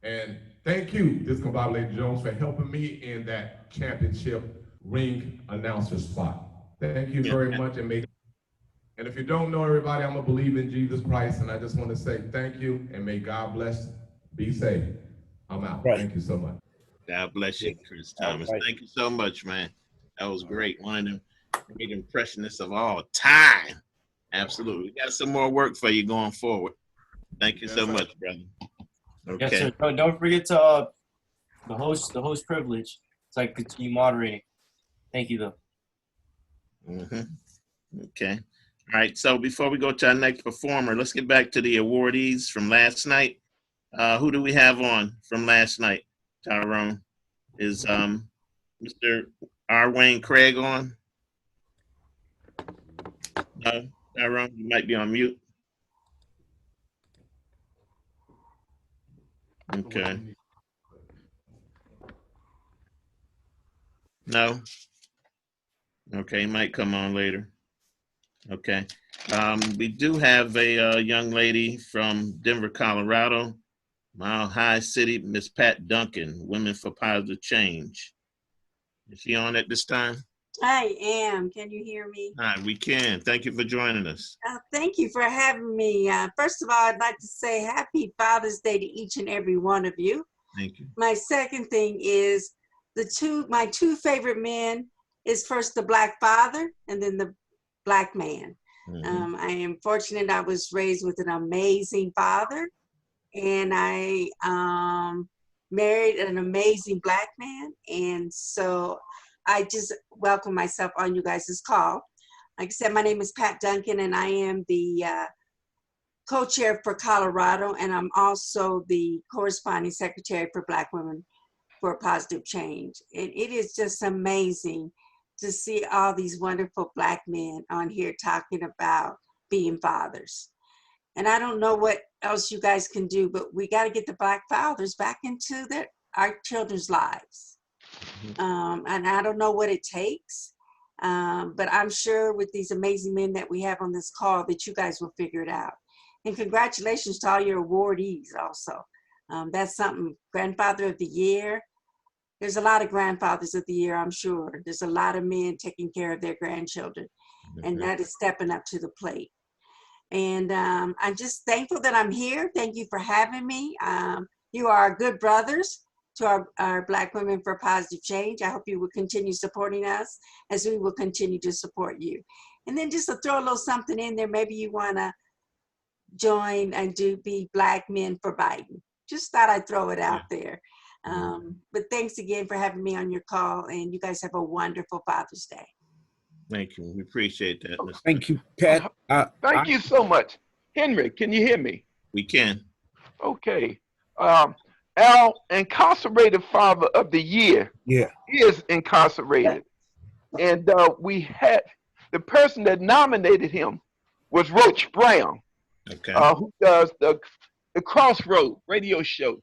And thank you, Discombobulated Jones, for helping me in that championship ring announcer spot. Thank you very much. And if you don't know everybody, I'm a believer in Jesus Christ, and I just want to say thank you, and may God bless. Be safe. I'm out. Right. Thank you so much. God bless you, Chris Thomas. Right. Thank you so much, man. That was great. One of them great impressionists of all time. Absolutely. We got some more work for you going forward. Thank you so much, brother. Okay. Yes, sir. Don't forget to the host privilege. So I can continue moderating. Thank you, though. Okay. All right. So before we go to our next performer, let's get back to the awardees from last night. Who do we have on from last night? Tyrone, is Mr. R. Wayne Craig on? No, Tyrone, you might be on mute. Okay. No? Okay, might come on later. Okay. We do have a young lady from Denver, Colorado, Mile High City, Miss Pat Duncan, Women for Positive Change. Is she on at this time? I am. Can you hear me? All right, we can. Thank you for joining us. Thank you for having me. First of all, I'd like to say happy Father's Day to each and every one of you. Thank you. My second thing is my two favorite men is first the Black father and then the Black man. I am fortunate I was raised with an amazing father, and I married an amazing Black man. And so I just welcome myself on you guys' call. Like I said, my name is Pat Duncan, and I am the co-chair for Colorado, and I'm also the corresponding secretary for Black Women for Positive Change. And it is just amazing to see all these wonderful Black men on here talking about being fathers. And I don't know what else you guys can do, but we got to get the Black fathers back into our children's lives. And I don't know what it takes, but I'm sure with these amazing men that we have on this call that you guys will figure it out. And congratulations to all your awardees also. That's something. Grandfather of the Year. There's a lot of grandfathers of the year, I'm sure. There's a lot of men taking care of their grandchildren, and that is stepping up to the plate. And I'm just thankful that I'm here. Thank you for having me. You are good brothers to our Black Women for Positive Change. I hope you will continue supporting us as we will continue to support you. And then just to throw a little something in there, maybe you want to join and be Black Men for Biden. Just thought I'd throw it out there. But thanks again for having me on your call, and you guys have a wonderful Father's Day. Thank you. We appreciate that. Thank you, Pat. Thank you so much. Henry, can you hear me? We can. Okay. Our incarcerated father of the year is incarcerated. And we had the person that nominated him was Roach Brown, who does the Crossroad radio show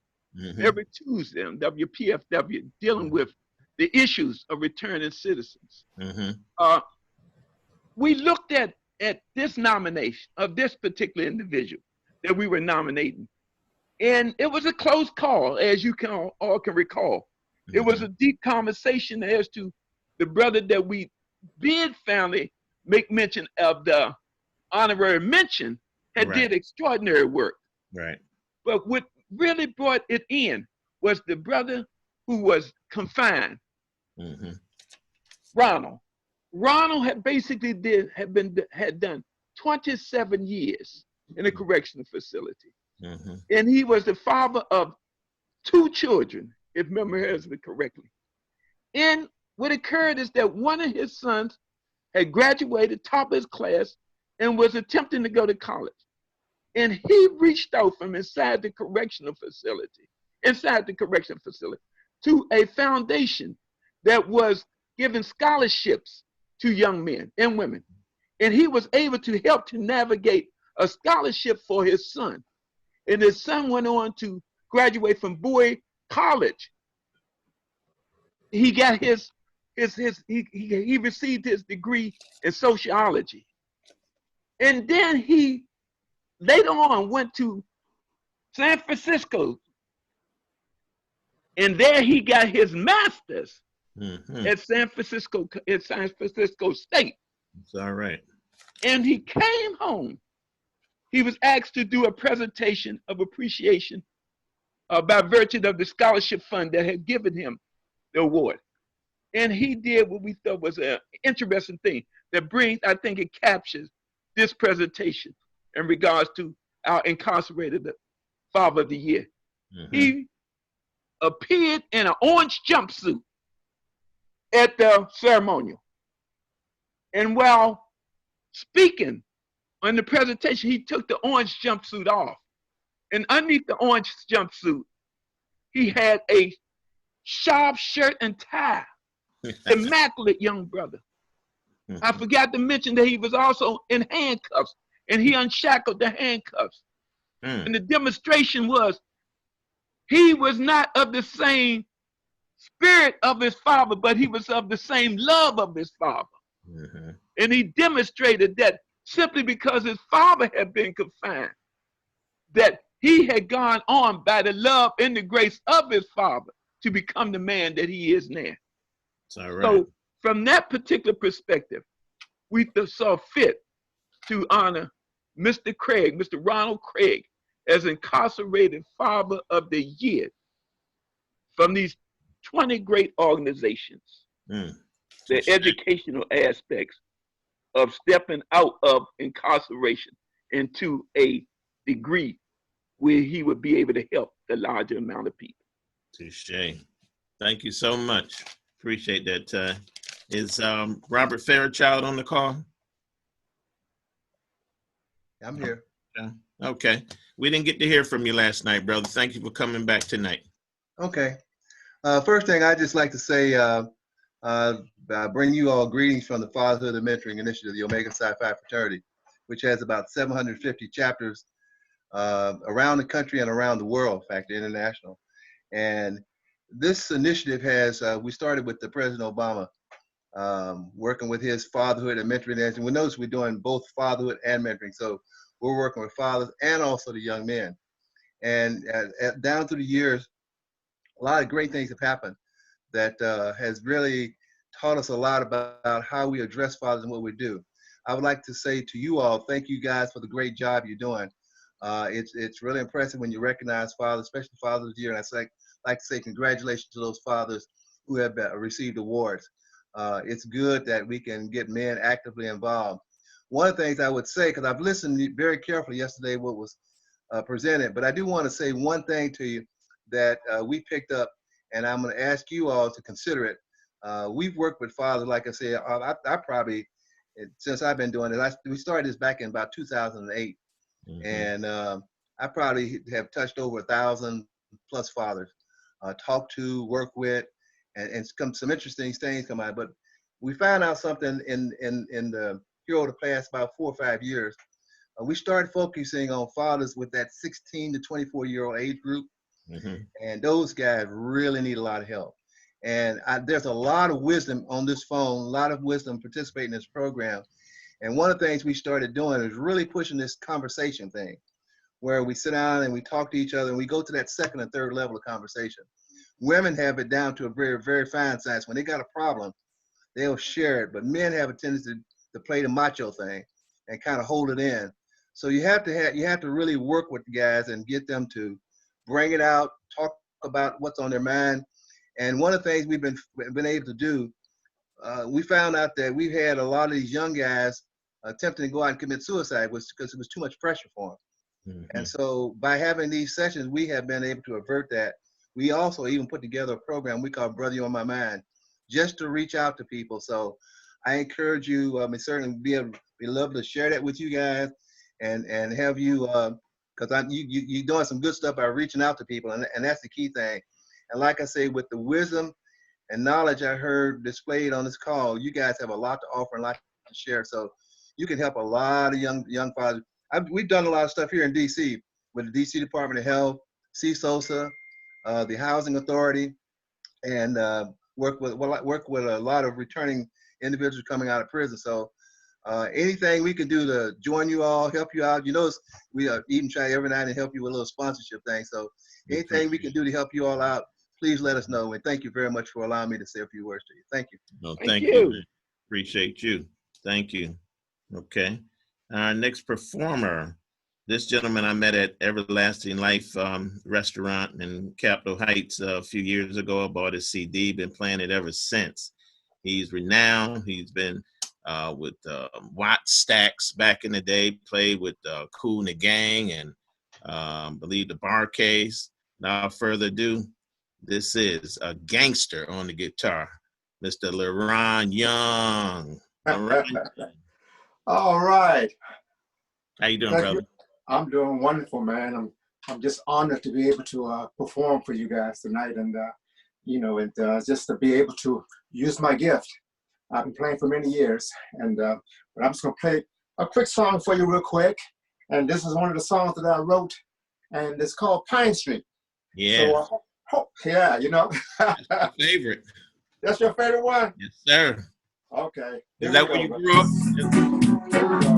every Tuesday on WPFW, dealing with the issues of returning citizens. We looked at this nomination of this particular individual that we were nominating, and it was a close call, as you all can recall. It was a deep conversation as to the brother that we did finally make mention of, the honorary mention, that did extraordinary work. Right. But what really brought it in was the brother who was confined, Ronald. Ronald had basically had done 27 years in a correctional facility. And he was the father of 2 children, if memory serves me correctly. And what occurred is that one of his sons had graduated top of his class and was attempting to go to college. And he reached out from inside the correctional facility to a foundation that was giving scholarships to young men and women. And he was able to help to navigate a scholarship for his son. And his son went on to graduate from Boyd College. He got he received his degree in sociology. And then he later on went to San Francisco, and there he got his master's at San Francisco State. It's all right. And he came home. He was asked to do a presentation of appreciation by virtue of the scholarship fund that had given him the award. And he did what we thought was an interesting thing that brings, I think it captures this presentation in regards to our incarcerated father of the year. He appeared in an orange jumpsuit at the ceremonial. And while speaking on the presentation, he took the orange jumpsuit off. And underneath the orange jumpsuit, he had a sharp shirt and tie. Immaculate young brother. I forgot to mention that he was also in handcuffs, and he unshackled the handcuffs. And the demonstration was he was not of the same spirit of his father, but he was of the same love of his father. And he demonstrated that simply because his father had been confined, that he had gone on by the love and the grace of his father to become the man that he is now. It's all right. So From that particular perspective, we saw fit to honor Mr. Craig, Mr. Ronald Craig, as Incarcerated Father of the Year from these 20 great organizations. The educational aspects of stepping out of incarceration into a degree where he would be able to help the larger amount of people. Touché. Thank you so much. Appreciate that. Is Robert Fairchild on the call? I'm here. Okay. We didn't get to hear from you last night, brother. Thank you for coming back tonight. Okay. First thing I'd just like to say, bring you all greetings from the Fatherhood and Mentoring Initiative, the Omega Psi Phi Fraternity, which has about 750 chapters around the country and around the world, in fact, international. And this initiative has, we started with the President Obama, working with his fatherhood and mentoring. And we notice we're doing both fatherhood and mentoring. So we're working with fathers and also the young men. And down through the years, a lot of great things have happened that has really taught us a lot about how we address fathers and what we do. I would like to say to you all, thank you guys for the great job you're doing. It's really impressive when you recognize fathers, especially Father's Year. And I'd like to say congratulations to those fathers who have received awards. It's good that we can get men actively involved. One of the things I would say, because I've listened very carefully yesterday what was presented, but I do want to say one thing to you that we picked up, and I'm going to ask you all to consider it. We've worked with fathers, like I said, I probably, since I've been doing it, we started this back in about 2008. And I probably have touched over 1,000 plus fathers, talked to, worked with, and some interesting things come out. But we found out something in the here over the past about 4 or 5 years. We started focusing on fathers with that 16 to 24-year-old age group. And those guys really need a lot of help. And there's a lot of wisdom on this phone, a lot of wisdom participating in this program. And one of the things we started doing is really pushing this conversation thing, where we sit down and we talk to each other and we go to that second and third level of conversation. Women have it down to a very, very fine science. When they got a problem, they'll share it. But men have a tendency to play the macho thing and kind of hold it in. So you have to really work with the guys and get them to bring it out, talk about what's on their mind. And one of the things we've been able to do, we found out that we've had a lot of these young guys attempting to go out and commit suicide because it was too much pressure for them. And so by having these sessions, we have been able to avert that. We also even put together a program we call Brother You on My Mind, just to reach out to people. So I encourage you, certainly we love to share that with you guys and have you, because you're doing some good stuff by reaching out to people, and that's the key thing. And like I say, with the wisdom and knowledge I heard displayed on this call, you guys have a lot to offer and a lot to share. So you can help a lot of young fathers. We've done a lot of stuff here in DC with the DC Department of Health, CSOSA, the Housing Authority, and work with a lot of returning individuals coming out of prison. So anything we can do to join you all, help you out. You know, we even try every night and help you with a little sponsorship thing. So anything we can do to help you all out, please let us know. And thank you very much for allowing me to say a few words to you. Thank you. No, thank you. Man. Appreciate you. Thank you. Okay. Our next performer, this gentleman I met at Everlasting Life restaurant in Capitol Heights a few years ago. I bought his CD, been playing it ever since. He's renowned. He's been with Watt Stacks back in the day, played with Kool and the Gang and believe the Bar Case. Without further ado, this is a gangster on the guitar, Mr. Leron Young. All right. How you doing, Thank brother? you. I'm doing wonderful, man. I'm just honored to be able to perform for you guys tonight, and just to be able to use my gift. I've been playing for many years, and but I'm just gonna play a quick song for you real quick. And this is one of the songs that I wrote, and it's called Pine Street. Yeah. So, yeah, you know. That's my favorite. That's your favorite one? Yes, sir. Okay. Is that where you grew up? Here we go.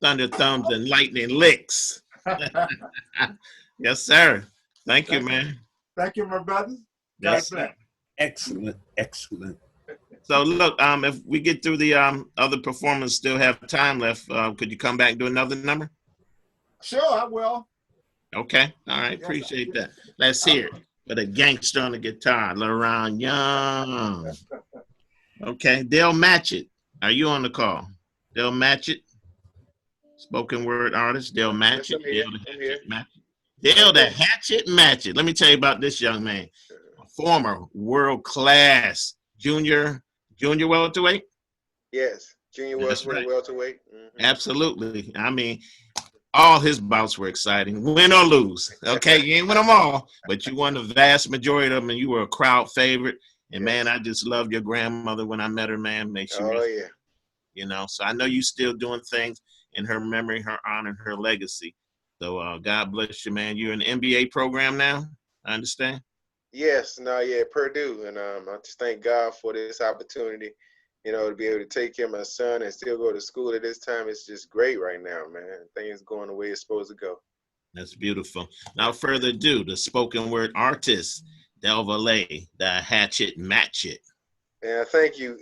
Thunder thumbs and lightning licks. Yes, sir. Thank you, man. Thank you, my brothers. Yes, God bless. Excellent, excellent. So look, if we get through the other performers, still have time left. Could you come back and do another number? Sure, I will. Okay. All right. Appreciate that. Let's hear it for the gangster on the guitar, Leron Young. Okay. Dale Matchett, are you on the call? Dale Matchett, spoken word artist. Dale Matchett. Yes, I'm here. Dale the Hatchet Matchett. Let me tell you about this young man. A former world-class junior welterweight. Yes, junior welterweight. Mm-hmm. Absolutely. I mean, all his bouts were exciting, win or lose. Okay, you ain't win them all, but you won the vast majority of them, and you were a crowd favorite. And man, I just loved your grandmother when I met her, man. Make sure, you know. So I know you still doing things in her memory, her honor, her legacy. So God bless you, man. You're in the NBA program now, I understand. Yes, Purdue, and I just thank God for this opportunity, You know, to be able to take care of my son and still go to school at this time, it's just great right now, man. Things going the way it's supposed to go. That's beautiful. Now, further ado, the spoken word artist, Del Valle, the Hatchet Match It. And thank you,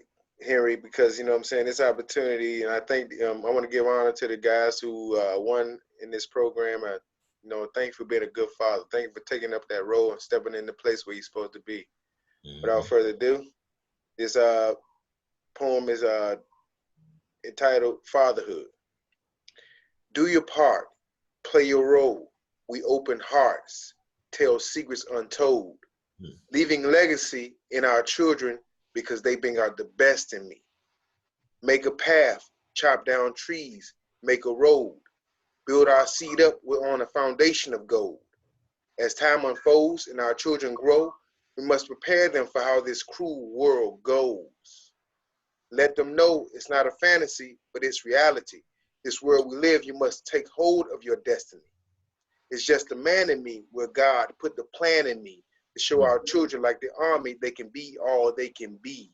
Henry, because, you know what I'm saying, this opportunity, and I think I want to give honor to the guys who won in this program. You know, thank you for being a good father. Thank you for taking up that role and stepping in the place where you're supposed to be. Without further ado, this poem is entitled Fatherhood. Do your part, play your role. We open hearts, tell secrets untold, leaving legacy in our children because they bring out the best in me. Make a path, chop down trees, make a road, build our seed up on a foundation of gold. As time unfolds and our children grow, we must prepare them for how this cruel world goes. Let them know it's not a fantasy, but it's reality. This world we live, you must take hold of your destiny. It's just the man in me where God put the plan in me to show our children like the army, they can be all they can be.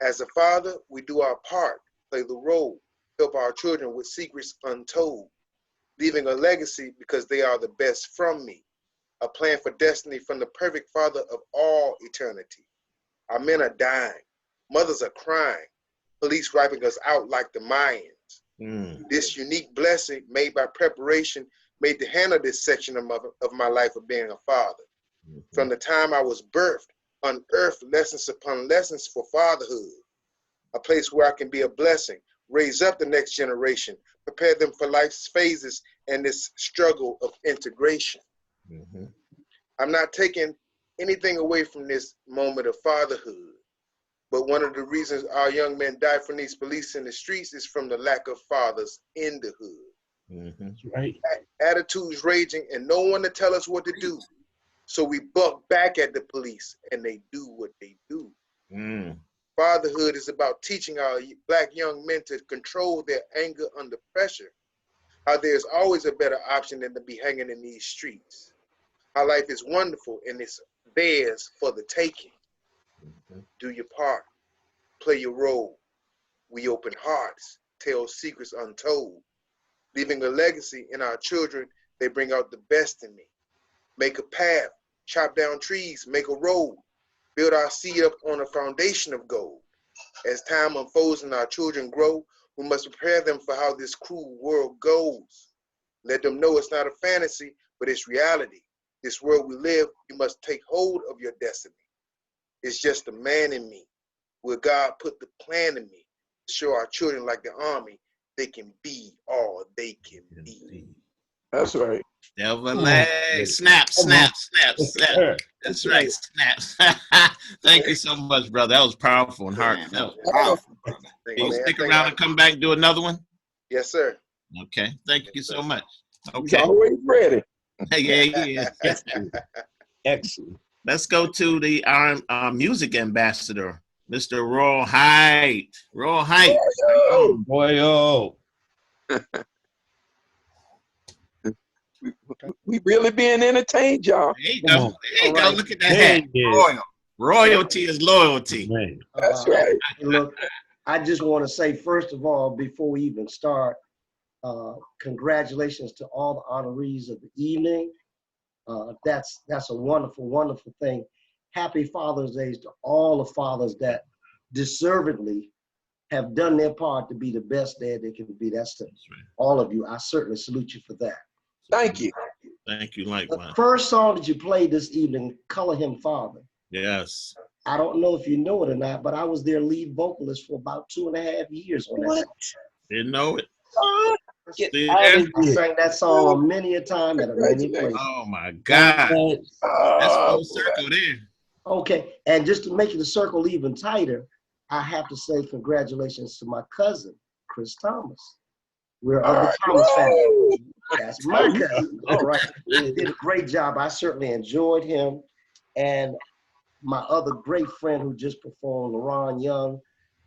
As a father, we do our part, play the role, help our children with secrets untold, leaving a legacy because they are the best from me. A plan for destiny from the perfect father of all eternity. Our men are dying. Mothers are crying. Police wiping us out like the Mayans. This unique blessing made by preparation made to handle this section of my life of being a father. From the time I was birthed, unearthed lessons upon lessons for fatherhood. A place where I can be a blessing, raise up the next generation, prepare them for life's phases and this struggle of integration. I'm not taking anything away from this moment of fatherhood, but one of the reasons our young men die from these police in the streets is from the lack of fathers in the hood. That's right. Attitudes raging and no one to tell us what to do. So we buck back at the police and they do what they do. Fatherhood is about teaching our Black young men to control their anger under pressure. How there's always a better option than to be hanging in these streets. How life is wonderful and it's theirs for the taking. Do your part, play your role. We open hearts, tell secrets untold. Leaving a legacy in our children, they bring out the best in me. Make a path, chop down trees, make a road. Build our seed up on a foundation of gold. As time unfolds and our children grow, we must prepare them for how this cruel world goes. Let them know it's not a fantasy, but it's reality. This world we live, you must take hold of your destiny. It's just the man in me, where God put the plan in me to show our children like the army, they can be all they can be. That's right. Del Valle, snap, snap, snap, snap. That's right, snap. Thank you so much, brother. That was powerful and heartfelt. Can you stick around and come back and do another one? Yes, sir. Okay, thank you so much. He's Okay. always ready. Yeah. Excellent. Let's go to the our music ambassador, Mr. Royal Height. Royal Height. Boy, We really being entertained, y'all. There you go. There you go. Look at that hat. Royal. Royalty is loyalty. That's right. Look, I just want to say, first of all, before we even start, congratulations to all the honorees of the evening. That's a wonderful, wonderful thing. Happy Father's Day to all the fathers that deservedly have done their part to be the best dad they can be. That's to all of you. I certainly salute you for that. Thank you. Thank you, The likewise. first song that you played this evening, Color Him Father. Yes. I don't know if you know it or not, but I was their lead vocalist for about 2.5 years on that song. Didn't know it. I sang that song many a time at a many places. Oh my God. That's full circle there. Okay, and just to make the circle even tighter, I have to say congratulations to my cousin, Chris Thomas. We're of the Thomas family. That's my cousin. All right. He did a great job. I certainly enjoyed him. And my other great friend who just performed, Leron Young,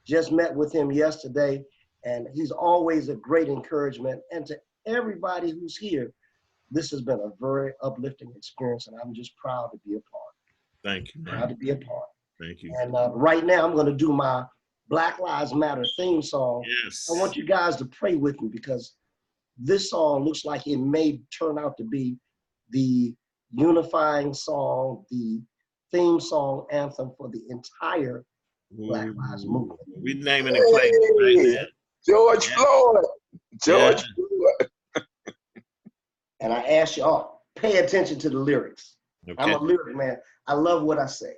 just met with him yesterday. And he's always a great encouragement. And to everybody who's here, this has been a very uplifting experience. And I'm just proud to be a part. Thank you. Proud to be a part. Thank you. And right now I'm going to do my Black Lives Matter theme song. Yes. I want you guys to pray with me because this song looks like it may turn out to be the unifying song, the theme song anthem for the entire Black Lives Movement. We're naming and claiming right now. George Floyd. George Floyd. And I ask you all, pay attention to the lyrics. Okay. I'm a lyric man. I love what I say.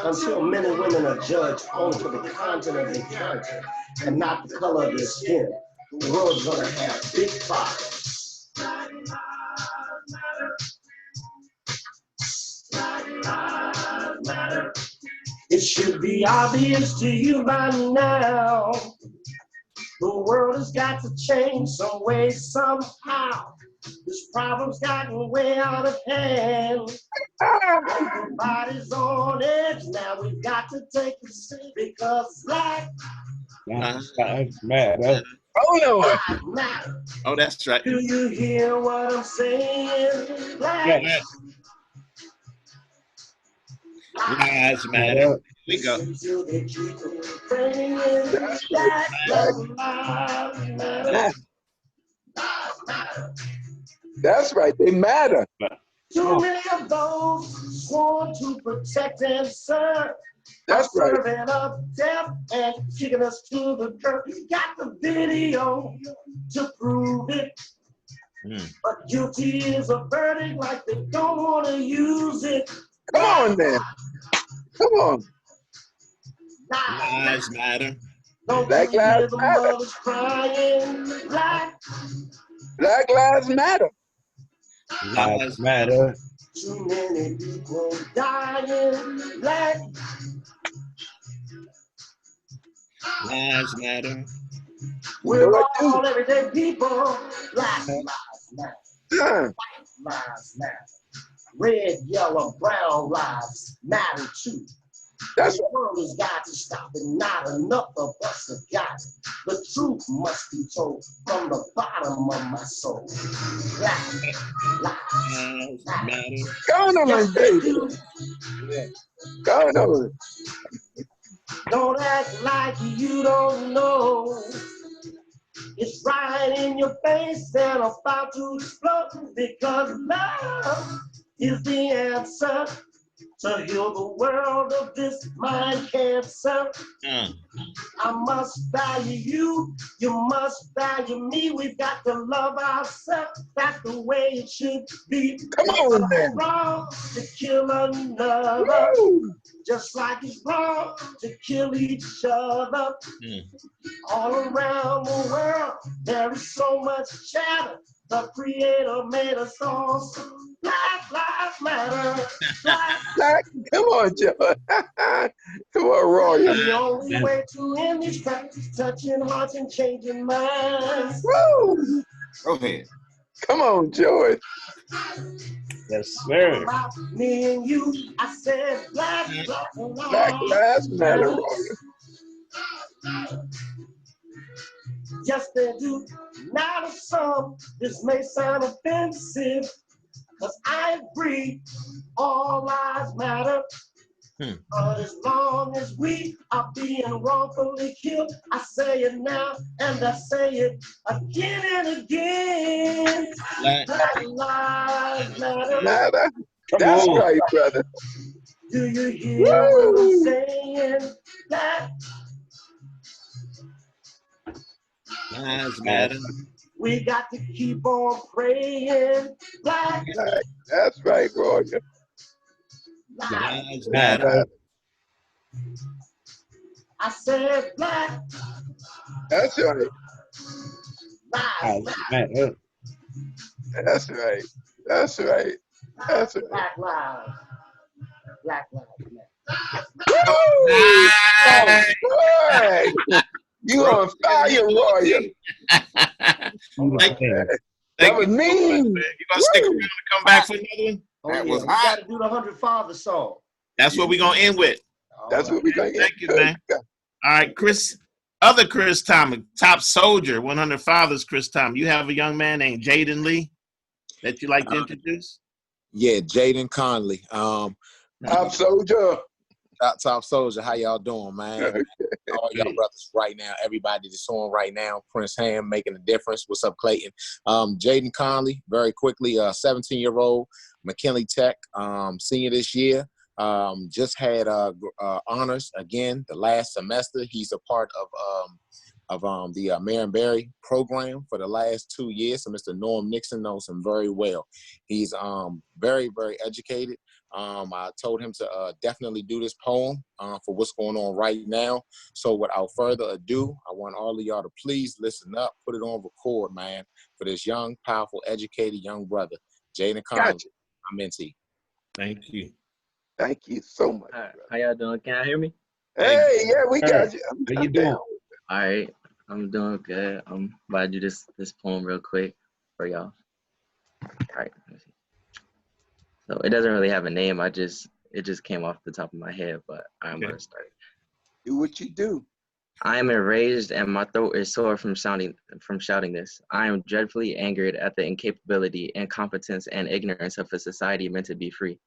Until men and women are judged only for the content of their character and not the color of their skin, the world's gonna have big problems. It should be obvious to you by now. The world has got to change some way, somehow. This problem's gotten way out of hand. Everybody's on edge now. We've got to take it serious because Black Lives matter. Oh, Lives Matter. Oh, that's right. Do you hear what I'm saying? Black Lives matter. We go. that's right. They matter. Too many of those sworn to protect and serve. That's right. Serving up death and kicking us to the curb. You got the video to prove it. But guilty is a verdict like they don't want to use it. Come on, man. Come on. Lives matter. Don't Black you hear Lives the Matter. mothers crying? Black Lives Matter. Lives matter. Too many people dying. Black Lives matter. We're No, I all everyday people. Black lives matter. do. White lives matter. Red, yellow, brown lives matter too. That's The world has got to stop and not enough of us have got it. The truth must be told from the bottom of my soul. Black lives matter. Go on, Yes, they baby. do. Go on. Don't act like you don't know. It's right in your face and about to explode because love is the answer to heal the world of this mind cancer. I must value you, you must value me. We've got to love ourselves. That's the way it should be. Come on, It's man. wrong to kill another, Woo. just like it's wrong to kill each other. All around the world, there is so much chatter. The Creator made us all. So Black Lives Matter. Black. Come on, Joe. Come on, Roy. The only way to end these cracks is touching hearts and changing minds. Woo. Go ahead. Come on, George. Yes, sir. About me and you, I said Black Black Lives Matter, Roy. Yes, they do. Now to some, this may sound offensive, because I agree, all lives matter. But as long as we are being wrongfully killed, I say it now and I say it again and again. Black lives matter. That's right, brother. Do you hear what I'm saying? Black Lives matter. we got to keep on praying. Black That's right, Roy. Lives matter. I said black That's right. lives matter. That's right. That's right. That's right. Black lives. Black lives matter. Roy. You on fire, Roy. That was mean. You gonna stick around and come back for another one? Oh, yeah. We got to do the 100 Father song. That's what we're gonna end with. That's what we're gonna Thank you, man. All right, Chris. other Chris Thomas, top soldier, 100 Fathers Chris Thomas. You have a young man named Jaden Lee that you like to introduce? Yeah, Jaden Conley. Top soldier. Top soldier. How y'all doing, man? All y'all brothers right now. Everybody that's on right now. Prince Ham making a difference. What's up, Clayton? Jaden Conley, very quickly, 17-year-old, McKinley Tech, senior this year. Just had honors again the last semester. He's a part of the Marion Barry program for the last 2 years. So Mr. Norm Nixon knows him very well. He's very, very educated. I told him to definitely do this poem for what's going on right now. So without further ado, I want all of y'all to please listen up, put it on record, man, for this young, powerful, educated young brother, Jaden Conley. Gotcha. I'm into. Thank you. Thank you so much. How y'all doing? Can y'all hear me? Hey, yeah, we got you. How you doing? All right, I'm doing good. I'm about to do this poem real quick for y'all. All right, let me see. So it doesn't really have a name. It just came off the top of my head, but I'm gonna start. Do what you do. I am enraged and my throat is sore from shouting this. I am dreadfully angered at the incapability, incompetence, and ignorance of a society meant to be free.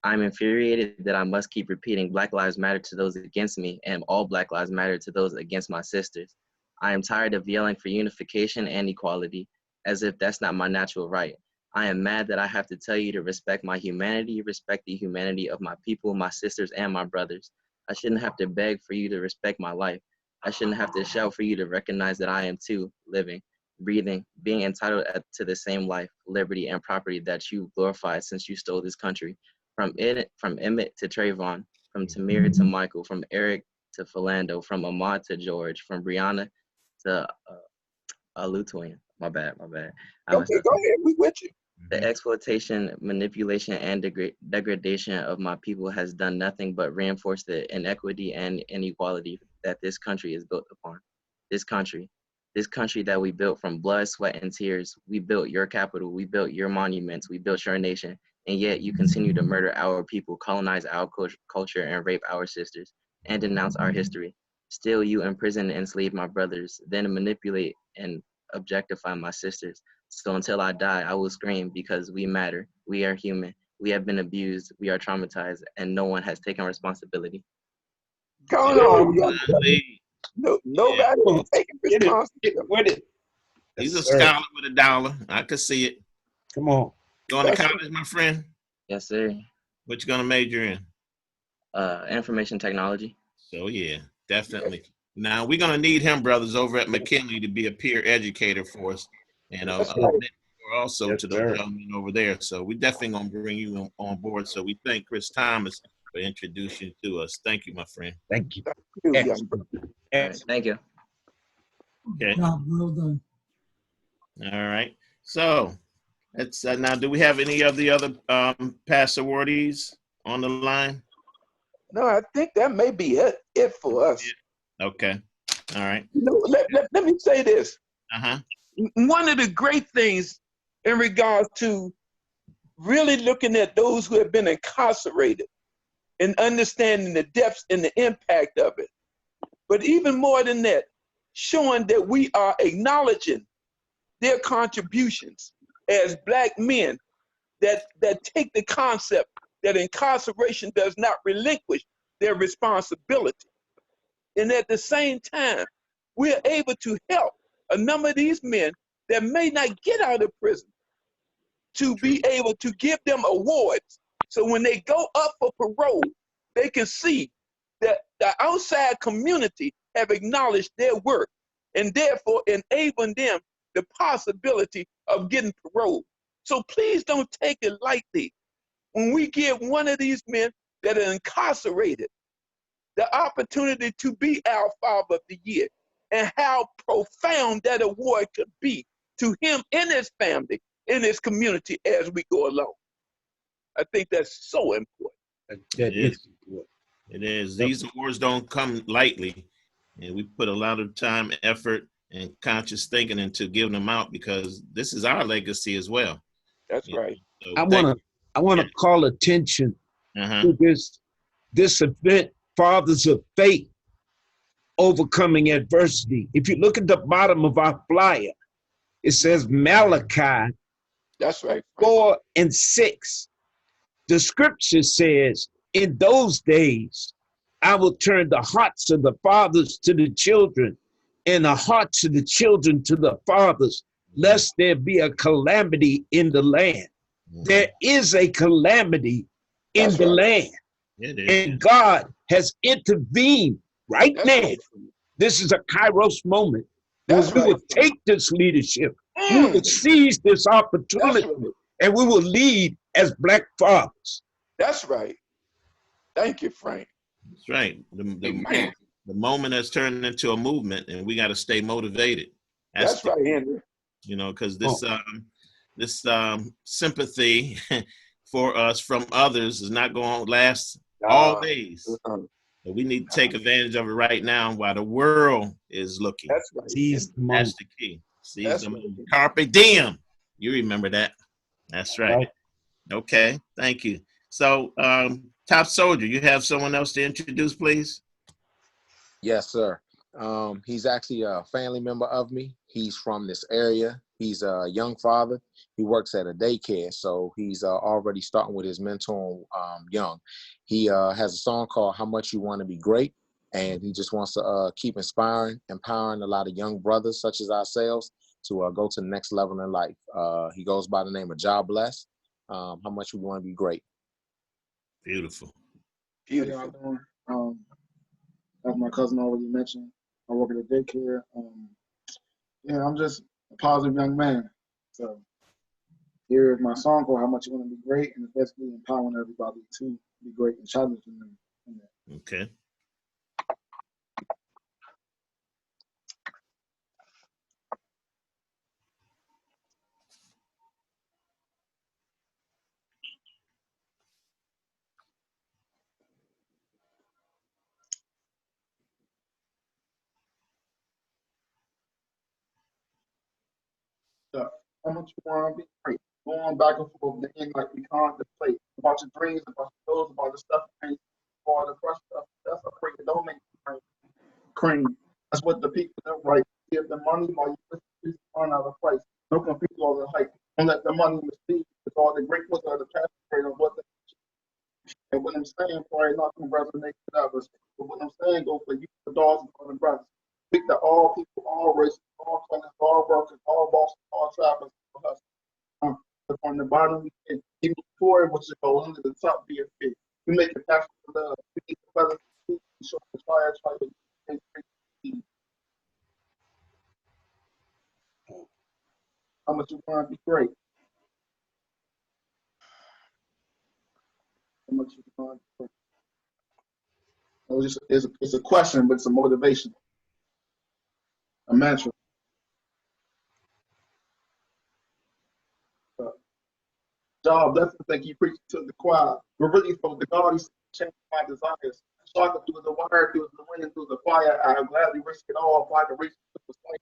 I am infuriated that I must keep repeating Black Lives Matter to those against me and all Black Lives Matter to those against my sisters. I am tired of yelling for unification and equality as if that's not my natural right. I am mad that I have to tell you to respect my humanity, respect the humanity of my people, my sisters, and my brothers. I shouldn't have to beg for you to respect my life. I shouldn't have to shout for you to recognize that I am too, living, breathing, being entitled to the same life, liberty, and property that you glorified since you stole this country. From Emmett to Trayvon, from Tamir to Michael, from Eric to Philando, from Ahmad to George, from Brianna to Lutoyan. My bad. Okay, go ahead. We with you. The exploitation, manipulation, and degradation of my people has done nothing but reinforce the inequity and inequality that this country is built upon. This country that we built from blood, sweat, and tears. We built your capital, we built your monuments, we built your nation, and yet you continue to murder our people, colonize our culture, and rape our sisters, and denounce our history. Still, you imprison and enslave my brothers, then manipulate and objectify my sisters. So until I die, I will scream because we matter. We are human. We have been abused. We are traumatized, and no one has taken responsibility. Go on. Nobody is taking responsibility. He's a scholar with a dollar. I could see it. Come on. Going to college, my friend? Yes, sir. What you gonna major in? Information technology. So yeah, definitely. Now we're gonna need him, brothers, over at McKinley to be a peer educator for us, and also to those young men over there. So we definitely gonna bring you on board. So we thank Chris Thomas for introducing you to us. Thank you, my friend. Thank you. Excellent. Thank you. Okay. Well done. All right. So let's now. Do we have any of the other past awardees on the line? No, I think that may be it for us. Okay. All right. Let me say this. Uh-huh. One of the great things in regards to really looking at those who have been incarcerated and understanding the depths and the impact of it. But even more than that, showing that we are acknowledging their contributions as Black men that take the concept that incarceration does not relinquish their responsibility. And at the same time, we're able to help a number of these men that may not get out of prison to be able to give them awards. So when they go up for parole, they can see that the outside community have acknowledged their work and therefore enabling them the possibility of getting parole. So please don't take it lightly when we give one of these men that are incarcerated the opportunity to be our Father of the Year, and how profound that award could be to him and his family, in his community as we go along. I think that's so important. It is. These awards don't come lightly, and we put a lot of time, effort, and conscious thinking into giving them out because this is our legacy as well. That's right. So I want to call attention to this event, Fathers of Faith, overcoming adversity. If you look at the bottom of our flyer, it says Malachi That's right. 4 and 6. The scripture says, in those days, I will turn the hearts of the fathers to the children and the hearts of the children to the fathers, lest there be a calamity in the land. There is a calamity in the land. And God has intervened right now. This is a Kairos moment where we will take this leadership, we will seize this opportunity, and we will lead as Black fathers. That's right. Thank you, Frank. That's right. The moment has turned into a movement, and we got to stay motivated. That's right, Henry. You know, because this sympathy for us from others is not going to last all days. But we need to take advantage of it right now while the world is looking. That's right. That's the key. Seize the moment. Carpe diem. You remember that. That's right. Okay. Thank you. So, Top Soldier, you have someone else to introduce, please? Yes, sir. He's actually a family member of me. He's from this area. He's a young father. He works at a daycare, so he's already starting with his mentoring young. He has a song called How Much You Want to Be Great, and he just wants to keep inspiring, empowering a lot of young brothers such as ourselves to go to the next level in life. He goes by the name of Job Bless. How much we want to be great. Beautiful. Beautiful. How y'all doing? As my cousin already mentioned, I work at a daycare. Yeah, I'm just a positive young man. So here is my song called How Much You Want to Be Great, and it's basically empowering everybody to be great and challenging them in that. Okay. So, how much you want to be great? Going back and forth, the end like we contemplate about your dreams, about your goals, about the stuff, and all the fresh stuff. That's a great. Don't make it cream. That's what the people don't right. Give the money while you run out of price. Don't confuse all the hype. Don't let the money mislead with all the great ones are the past of what the and what I'm saying probably not gonna resonate with others. But what I'm saying go for you, the dogs and for the brothers. Speak to all people, all races, all colors, all workers, all bosses, all travelers, all hustlers. But on the bottom, even before it was to go under the top, be a fit. We make it passion for love. We need the brothers to show the fire, try to how much you want to be great? How much you want to be great? It's a question, but it's a motivation, a mantra. Job, that's the thing he preached to the choir. But really, for the God, he's changed my desires. Sharper through the wire, through the wind, through the fire. I gladly risk it all if I can reach the flame.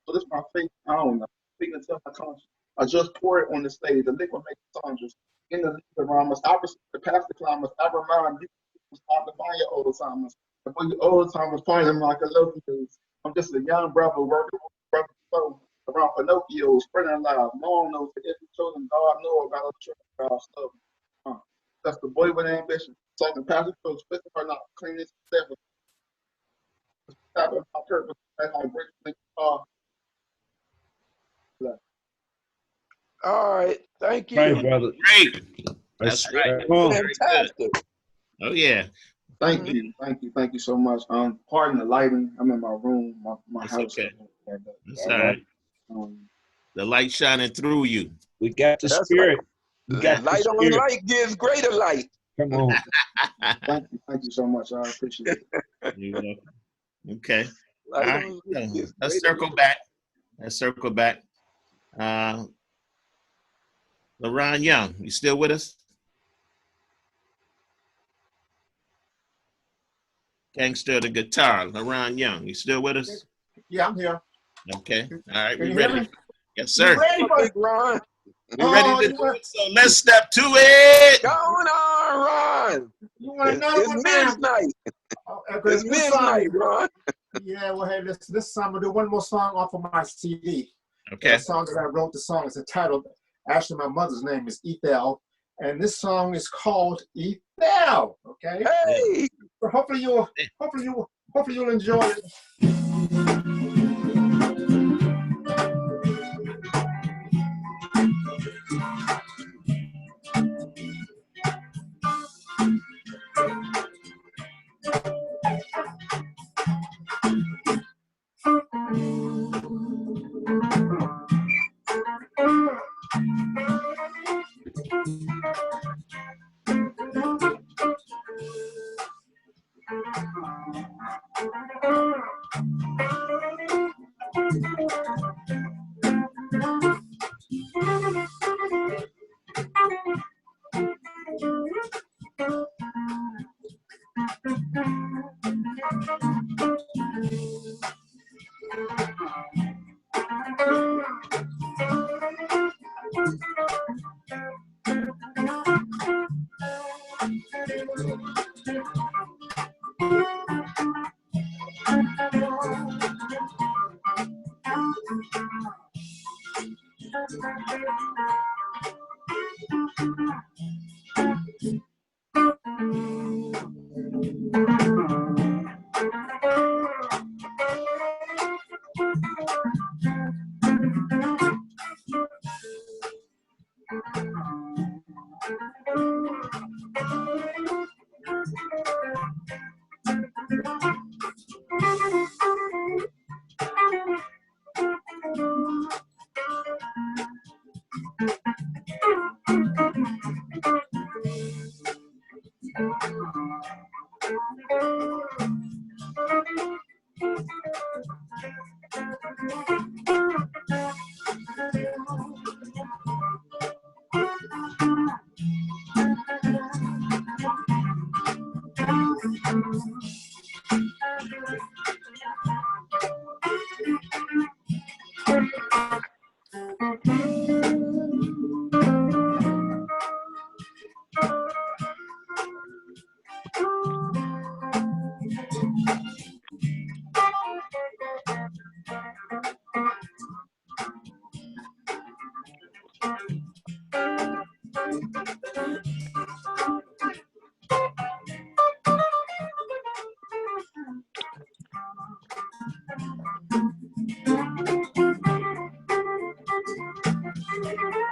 So this is my faith. I don't know. Speaking to my conscience. I just pour it on the stage. The liquid makes songs. In the rhymes, opposite the past the climbers. I remind you to start to find your old timers. And for your old timers, find them like I love you. I'm just a young brother working with brother flow around Pinocchio, spreading loud. No one knows that if you children, God knows about the church, God's love. That's the boy with ambition. Talking pastor coach, fixing her not clean this seven. Tapping my purpose, and how great are. All right, thank you. Right, brother. Great. That's right. Fantastic. Oh yeah. Thank you so much. Pardon the lighting. I'm in my room, my house. Okay. That's all right. The light shining through you. We got the spirit. We got light on light gives greater light. Come on. Thank you so much. I appreciate it. You're welcome. Okay. All right. Let's circle back. Leron Young, you still with us? Gangster the guitar, Leron Young, you still with us? Yeah, I'm here. Okay. All right, Can we you hear ready? me? Yes, sir. You ready for Ron? We're ready to do it, so let's step to it. Go on, Ron. You want another It's one, men's man? night. Okay, It's this men's song, night, Ron. yeah, well, hey, this song, I'm gonna do one more song off of my CD. Okay. The song that I wrote, the song is entitled, actually, my mother's name is Ethel, and this song is called Ethel. Okay. Hey. So hopefully you'll enjoy it.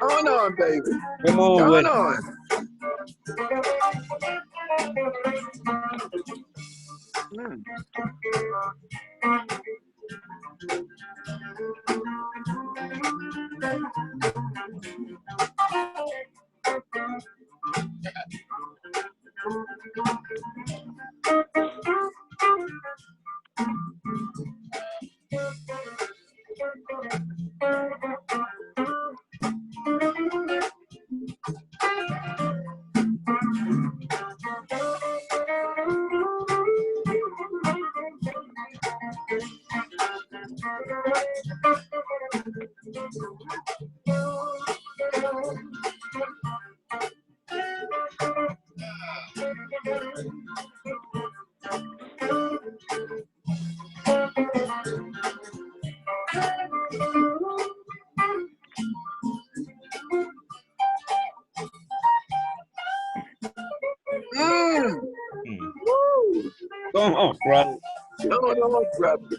Going on, baby. Come on Going with on. Mm. Mm. Woo. Come on, brother. Going on, brother.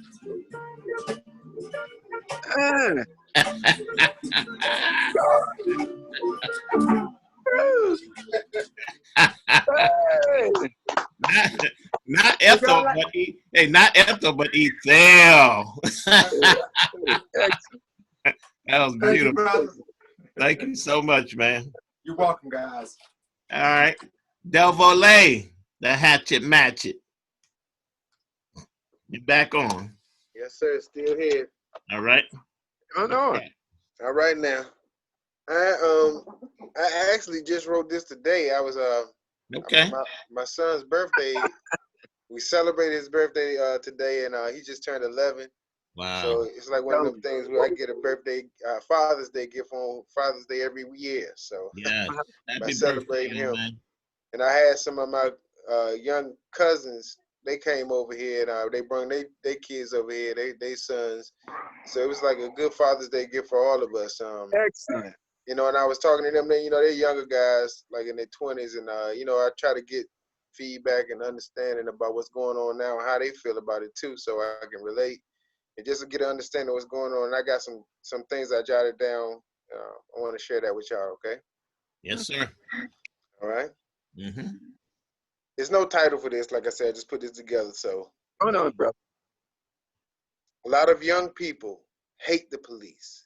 Not Ethel, but not Ethel, but Ethel. That was Thank you, beautiful. brother. Thank you so much, man. You're welcome, guys. All right. Delvolay, the hatchet match it. You back on. Yes, sir. Still here. All right. Going on. All right now. I actually just wrote this today. I was Okay. my son's birthday. We celebrated his birthday today, and he just turned 11. Wow. So it's like one of them things where I get a birthday, Father's Day gift on Father's Day every year. So Yeah. by Happy celebrating birthday, him. man. And I had some of my young cousins. They came over here and they brought they kids over here, they sons. So it was like a good Father's Day gift for all of us. Excellent. You know, and I was talking to them. They, you know, they're younger guys, like in their 20s, and you know, I try to get feedback and understanding about what's going on now and how they feel about it too, so I can relate and just to get an understanding of what's going on. And I got some things I jotted down. I want to share that with y'all. Okay. Yes, sir. All right. Mm-hmm. There's no title for this. Like I said, I just put this together. So. Hold on, bro. A lot of young people hate the police,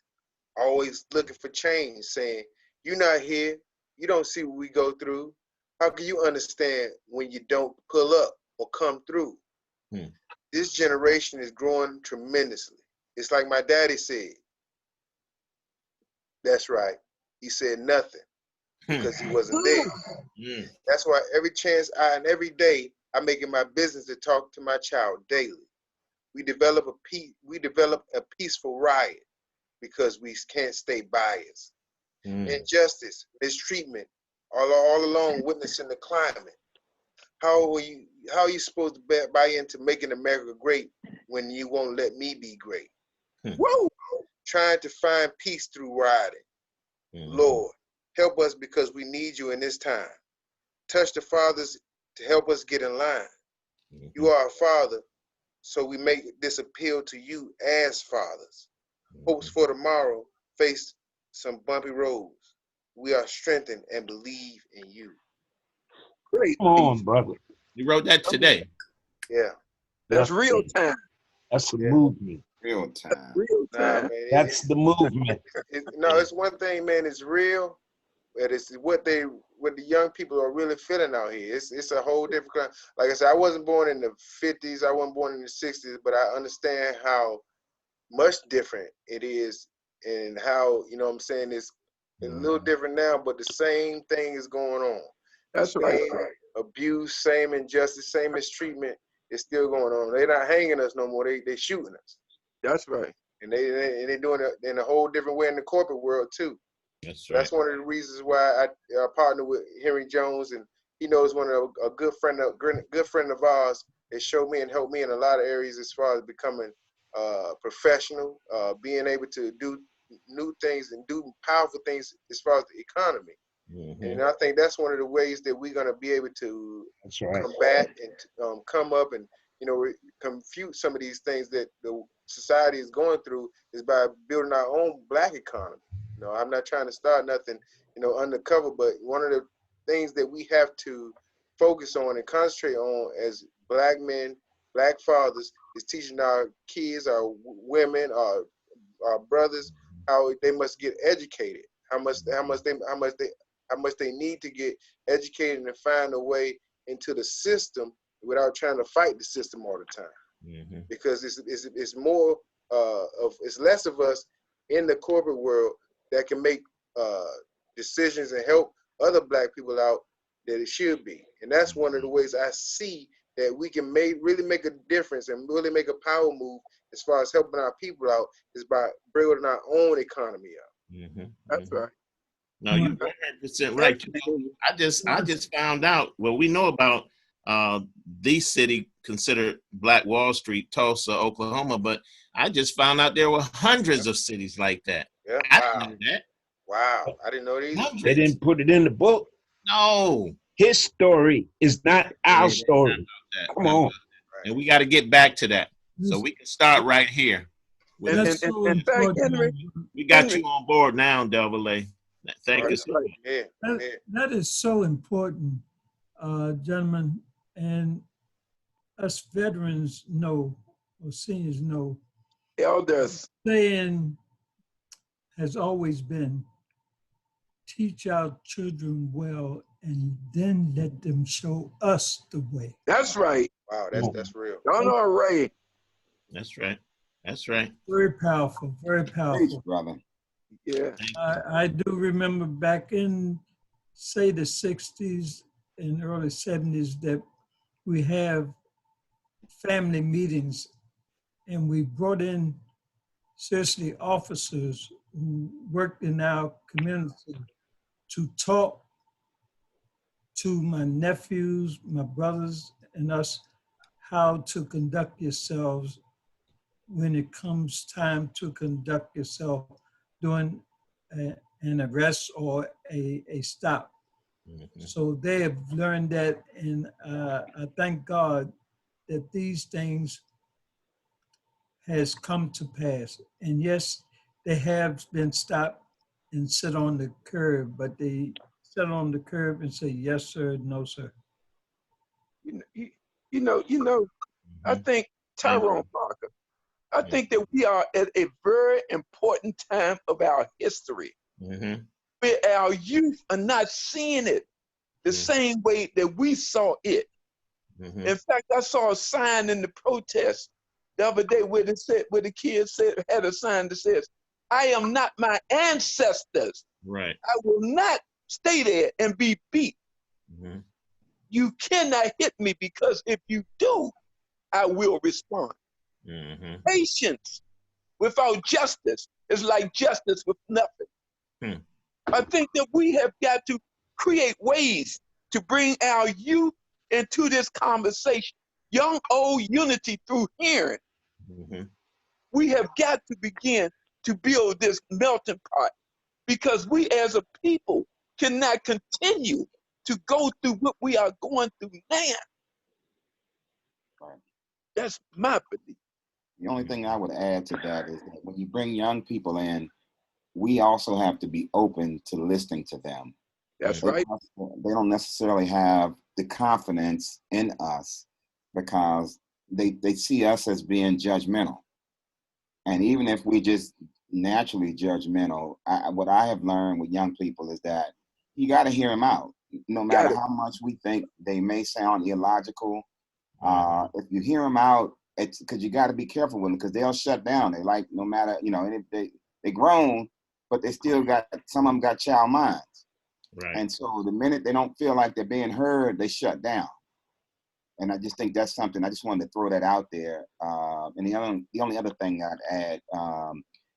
always looking for change, saying, "You're not here. You don't see what we go through. How can you understand when you don't pull up or come through?" This generation is growing tremendously. It's like my daddy said. That's right. He said nothing because he wasn't there. That's why every chance and every day I make it my business to talk to my child daily. We develop a peaceful riot because we can't stay biased. Injustice, mistreatment, all along witnessing the climate. How are you supposed to buy into making America great when you won't let me be great? Whoa! Trying to find peace through rioting. Lord, help us because we need you in this time. Touch the fathers to help us get in line. You are a father, so we make this appeal to you as fathers. Hopes for tomorrow face some bumpy roads. We are strengthened and believe in you. Great. Come on, brother. You wrote that today. Yeah. That's real time. That's a movement. Real time. Real time. Nah, man, That's the movement. No, it's one thing, man. It's real, but it's what the young people are really feeling out here. It's a whole different kind. Like I said, I wasn't born in the 50s. I wasn't born in the 60s, but I understand how much different it is and how, you know what I'm saying, it's a little different now, but the same thing is going on. That's right. Same abuse, same injustice, same mistreatment is still going on. They're not hanging us no more. They shooting us. That's right. And they're doing it in a whole different way in the corporate world too. That's right. That's one of the reasons why I partner with Henry Jones, and he knows a good friend of ours that showed me and helped me in a lot of areas as far as becoming professional, being able to do new things and do powerful things as far as the economy. And I think that's one of the ways that we're going to be able to combat and come up and, you know, confute some of these things that the society is going through is by building our own Black economy. You know, I'm not trying to start nothing, you know, undercover, but one of the things that we have to focus on and concentrate on as Black men, Black fathers, is teaching our kids, our women, our brothers, how they must get educated, how much they need to get educated and find a way into the system without trying to fight the system all the time. Because it's more it's less of us in the corporate world that can make decisions and help other Black people out that it should be. And that's one of the ways I see that we can really make a difference and really make a power move as far as helping our people out is by building our own economy out. That's right. No, you're 100% right. I just found out. Well, we know about the city considered Black Wall Street, Tulsa, Oklahoma, but I just found out there were hundreds of cities like that. Yeah. I didn't know that. Wow, I didn't know these. They didn't put it in the book. No. His story is not our story. Come on. And we got to get back to that. So we can start right here. In fact, Henry, we got you on board now, Double A. Thank you so much. That is so important, gentlemen, and us veterans know, or seniors know, elders saying has always been, teach our children well and then let them show us the way. That's right. Wow, that's real. Donald Ray. That's right. That's right. Very powerful, very powerful. Brother. Yeah. I do remember back in, say, the 60s and early 70s that we have family meetings And we brought in, seriously, officers who worked in our community to talk to my nephews, my brothers, and us how to conduct yourselves when it comes time to conduct yourself during an arrest or a stop. So they have learned that, and I thank God that these things has come to pass. And yes, they have been stopped and sit on the curb, but they sit on the curb and say, yes, sir, no, sir. I think Tyrone Parker, I think that we are at a very important time of our history where our youth are not seeing it the same way that we saw it. In fact, I saw a sign in the protest the other day where it said, where the kids said, had a sign that says, "I am not my ancestors. Right. I will not stay there and be beat. You cannot hit me, because if you do, I will respond." Patience without justice is like justice with nothing. I think that we have got to create ways to bring our youth into this conversation. Young, old unity through hearing. We have got to begin to build this melting pot, because we as a people cannot continue to go through what we are going through now. That's my belief. The only thing I would add to that is that when you bring young people in, we also have to be open to listening to them. That's right. They don't necessarily have the confidence in us because they see us as being judgmental. And even if we just naturally judgmental, what I have learned with young people is that you got to hear them out. No matter how much we think they may sound illogical, if you hear them out, it's because you got to be careful with them, because they'll shut down. They like, no matter, and they grown, but they still got, some of them got child minds. Right. And so the minute they don't feel like they're being heard, they shut down. And I just think that's something, I just wanted to throw that out there. And the only other thing I'd add,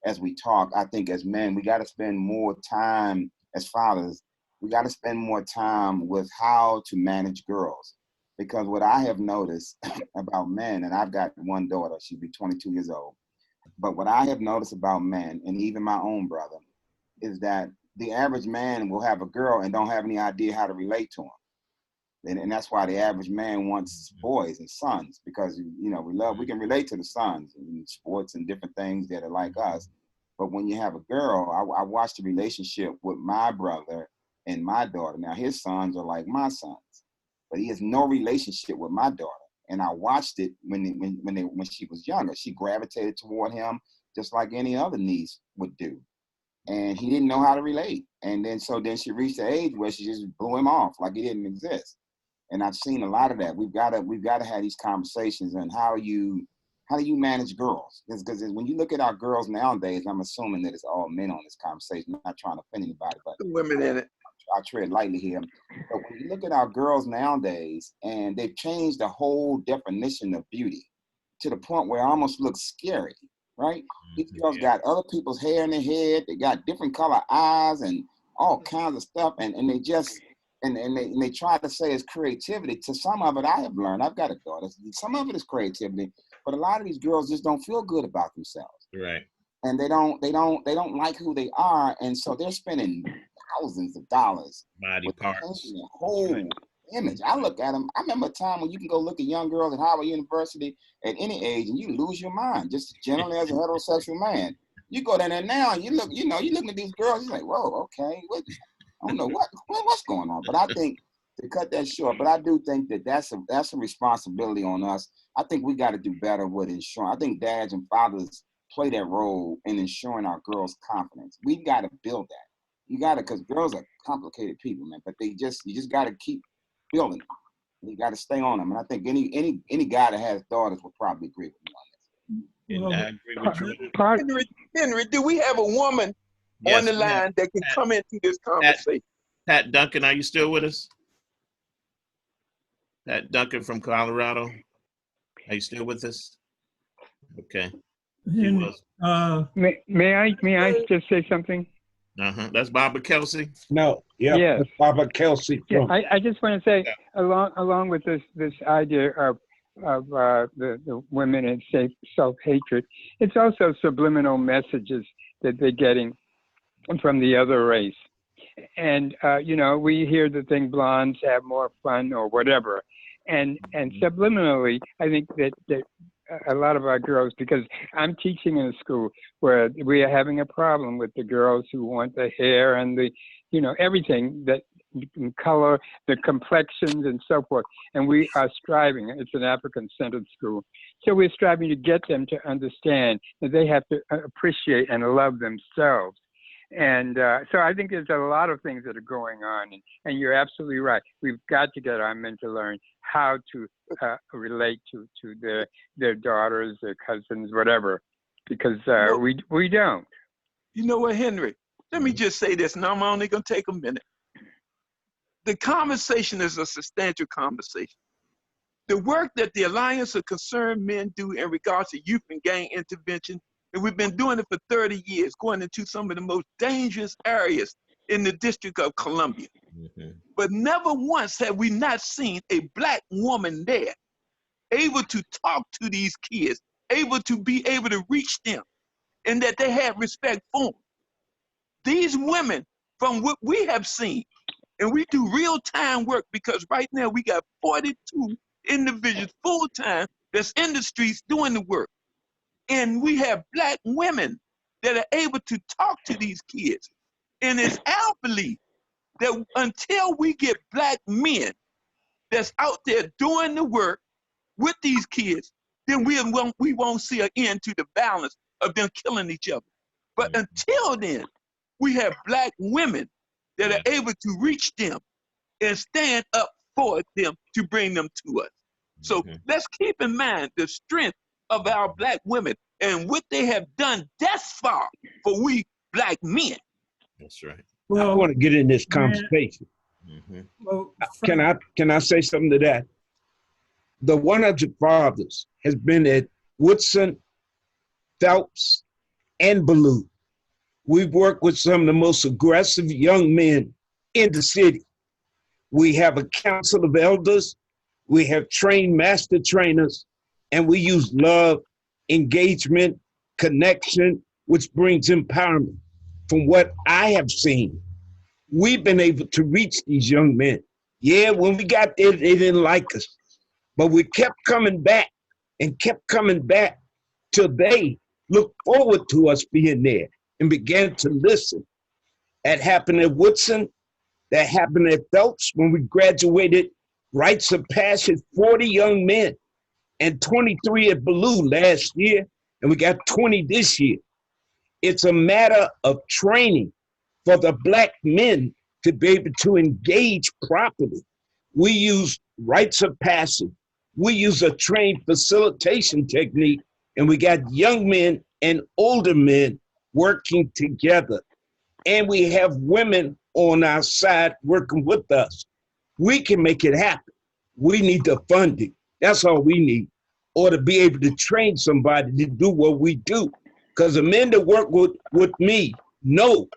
as we talk, I think as men, we got to spend more time, as fathers, we got to spend more time with how to manage girls. Because what I have noticed about men, and I've got one daughter, she'll be 22 years old, but what I have noticed about men, and even my own brother, is that the average man will have a girl and don't have any idea how to relate to him. And that's why the average man wants boys and sons, because, we can relate to the sons in sports and different things that are like us. But when you have a girl, I watched the relationship with my brother and my daughter. Now his sons are like my sons, but he has no relationship with my daughter. And I watched it when she was younger. She gravitated toward him just like any other niece would do. And he didn't know how to relate. And then she reached the age where she just blew him off like he didn't exist. And I've seen a lot of that. We've got to have these conversations on how do you manage girls? Because when you look at our girls nowadays, I'm assuming that it's all men on this conversation. I'm not trying to offend anybody, but women in it. I tread lightly here. But when you look at our girls nowadays, and they've changed the whole definition of beauty to the point where it almost looks scary, right? These girls got other people's hair in their head. They got different color eyes and all kinds of stuff. And they just, and they try to say it's creativity. To some of it, I have learned, I've got a daughter, some of it is creativity, but a lot of these girls just don't feel good about themselves. Right. And they don't like who they are. And so they're spending thousands of dollars body parts, the whole image. I look at them. I remember a time when you can go look at young girls at Howard University at any age and you lose your mind, just generally as a heterosexual man. You go down there now and you looking at these girls, you're like, whoa, okay, I don't know what's going on. But I think, to cut that short, but I do think that that's a responsibility on us. I think we got to do better with ensuring. I think dads and fathers play that role in ensuring our girls' confidence. We've got to build that. You got to, because girls are complicated people, man. But you just got to keep building them. You got to stay on them. And I think any guy that has daughters will probably agree with me on this. And I agree with you. Henry, do we have a woman on the line that can come into this conversation? Pat Duncan, are you still with us? Pat Duncan from Colorado. Are you still with us? Okay. And, May I just say something? That's Barbara Kelsey. No, yeah, Yes. that's Barbara Kelsey. Yeah, From, I just want to say, along with this idea of the women and self-hatred, it's also subliminal messages that they're getting from the other race. And you know, we hear the thing, blondes have more fun or whatever, and subliminally, I think that a lot of our girls, because I'm teaching in a school where we are having a problem with the girls who want the hair and the, you know, everything that color, the complexions and so forth. And we are striving, it's an African-centered school. So we're striving to get them to understand that they have to appreciate and love themselves. And so I think there's a lot of things that are going on, and you're absolutely right. We've got to get our men to learn how to relate to their daughters, their cousins, whatever, because we don't. You know what, Henry? Let me just say this, and I'm only going to take a minute. The conversation is a substantial conversation. The work that the Alliance of Concerned Men do in regards to youth and gang intervention, and we've been doing it for 30 years, going into some of the most dangerous areas in the District of Columbia. But never once have we not seen a Black woman there able to talk to these kids, able to reach them, and that they had respect for them. These women, from what we have seen, and we do real-time work, because right now we got 42 individuals full-time that's in the streets doing the work. And we have Black women that are able to talk to these kids. And it's our belief that until we get Black men that's out there doing the work with these kids, then we won't see an end to the balance of them killing each other. But until then, we have Black women that are able to reach them and stand up for them to bring them to us. So let's keep in mind the strength of our Black women and what they have done thus far for we Black men. That's right. I want to get in this conversation. Well, Can I say something to that? The 100 Fathers has been at Woodson, Phelps, and Ballou. We've worked with some of the most aggressive young men in the city. We have a council of elders, we have trained master trainers, and we use love, engagement, connection, which brings empowerment. From what I have seen, we've been able to reach these young men. Yeah, when we got there, they didn't like us, but we kept coming back and kept coming back till they looked forward to us being there and began to listen. That happened at Woodson. That happened at Phelps when we graduated rites of passage, 40 young men and 23 at Ballou last year, and we got 20 this year. It's a matter of training for the Black men to be able to engage properly. We use rites of passage. We use a trained facilitation technique, and we got young men and older men working together. And we have women on our side working with us. We can make it happen. We need the funding. That's all we need. Or to be able to train somebody to do what we do. Because the men that work with me know,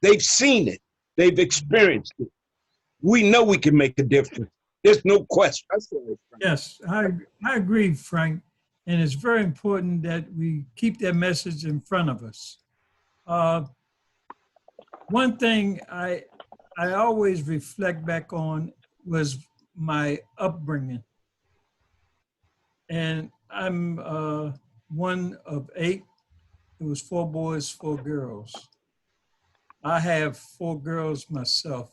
they've seen it, they've experienced it. We know we can make a difference. There's no question. Yes, I agree, Frank. And it's very important that we keep that message in front of us. One thing I always reflect back on was my upbringing. And I'm one of 8. It was 4 boys, 4 girls. I have 4 girls myself.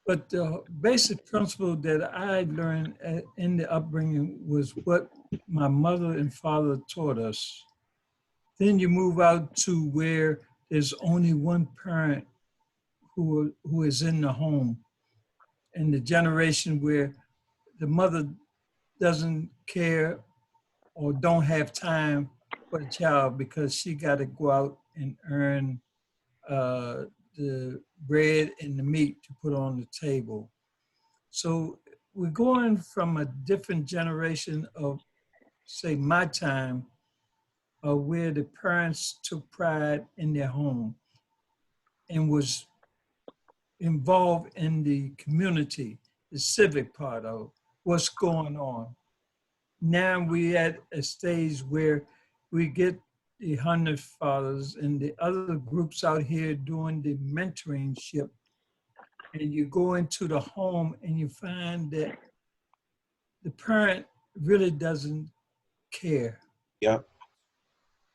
But the basic principle that I learned in the upbringing was what my mother and father taught us. Then you move out to where there's only one parent who is in the home. And the generation where the mother doesn't care or don't have time for the child because she got to go out and earn the bread and the meat to put on the table. So we're going from a different generation of say my time, where the parents took pride in their home and was involved in the community, the civic part of what's going on. Now we at a stage where we get the 100 Fathers and the other groups out here doing the mentoringship, and you go into the home and you find that the parent really doesn't care. Yeah.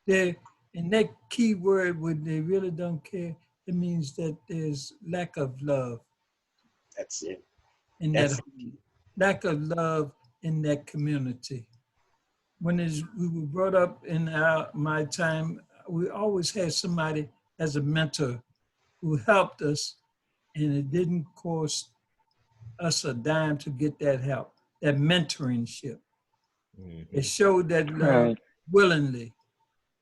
And that key word, when they really don't care, it means that there's lack of love. That's it. In that home. Lack of love in that community. When we were brought up in my time, we always had somebody as a mentor who helped us, and it didn't cost us a dime to get that help, that mentoringship. It showed that love willingly.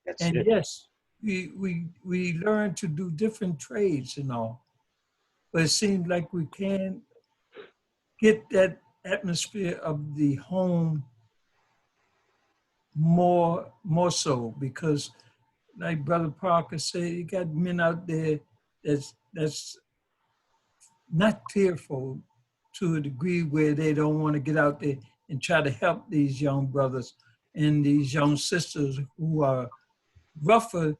That's and it. yes, we learned to do different trades and all, but it seems like we can't get that atmosphere of the home more so, because like Brother Parker said, you got men out there that's not fearful to a degree where they don't want to get out there and try to help these young brothers and these young sisters who are rougher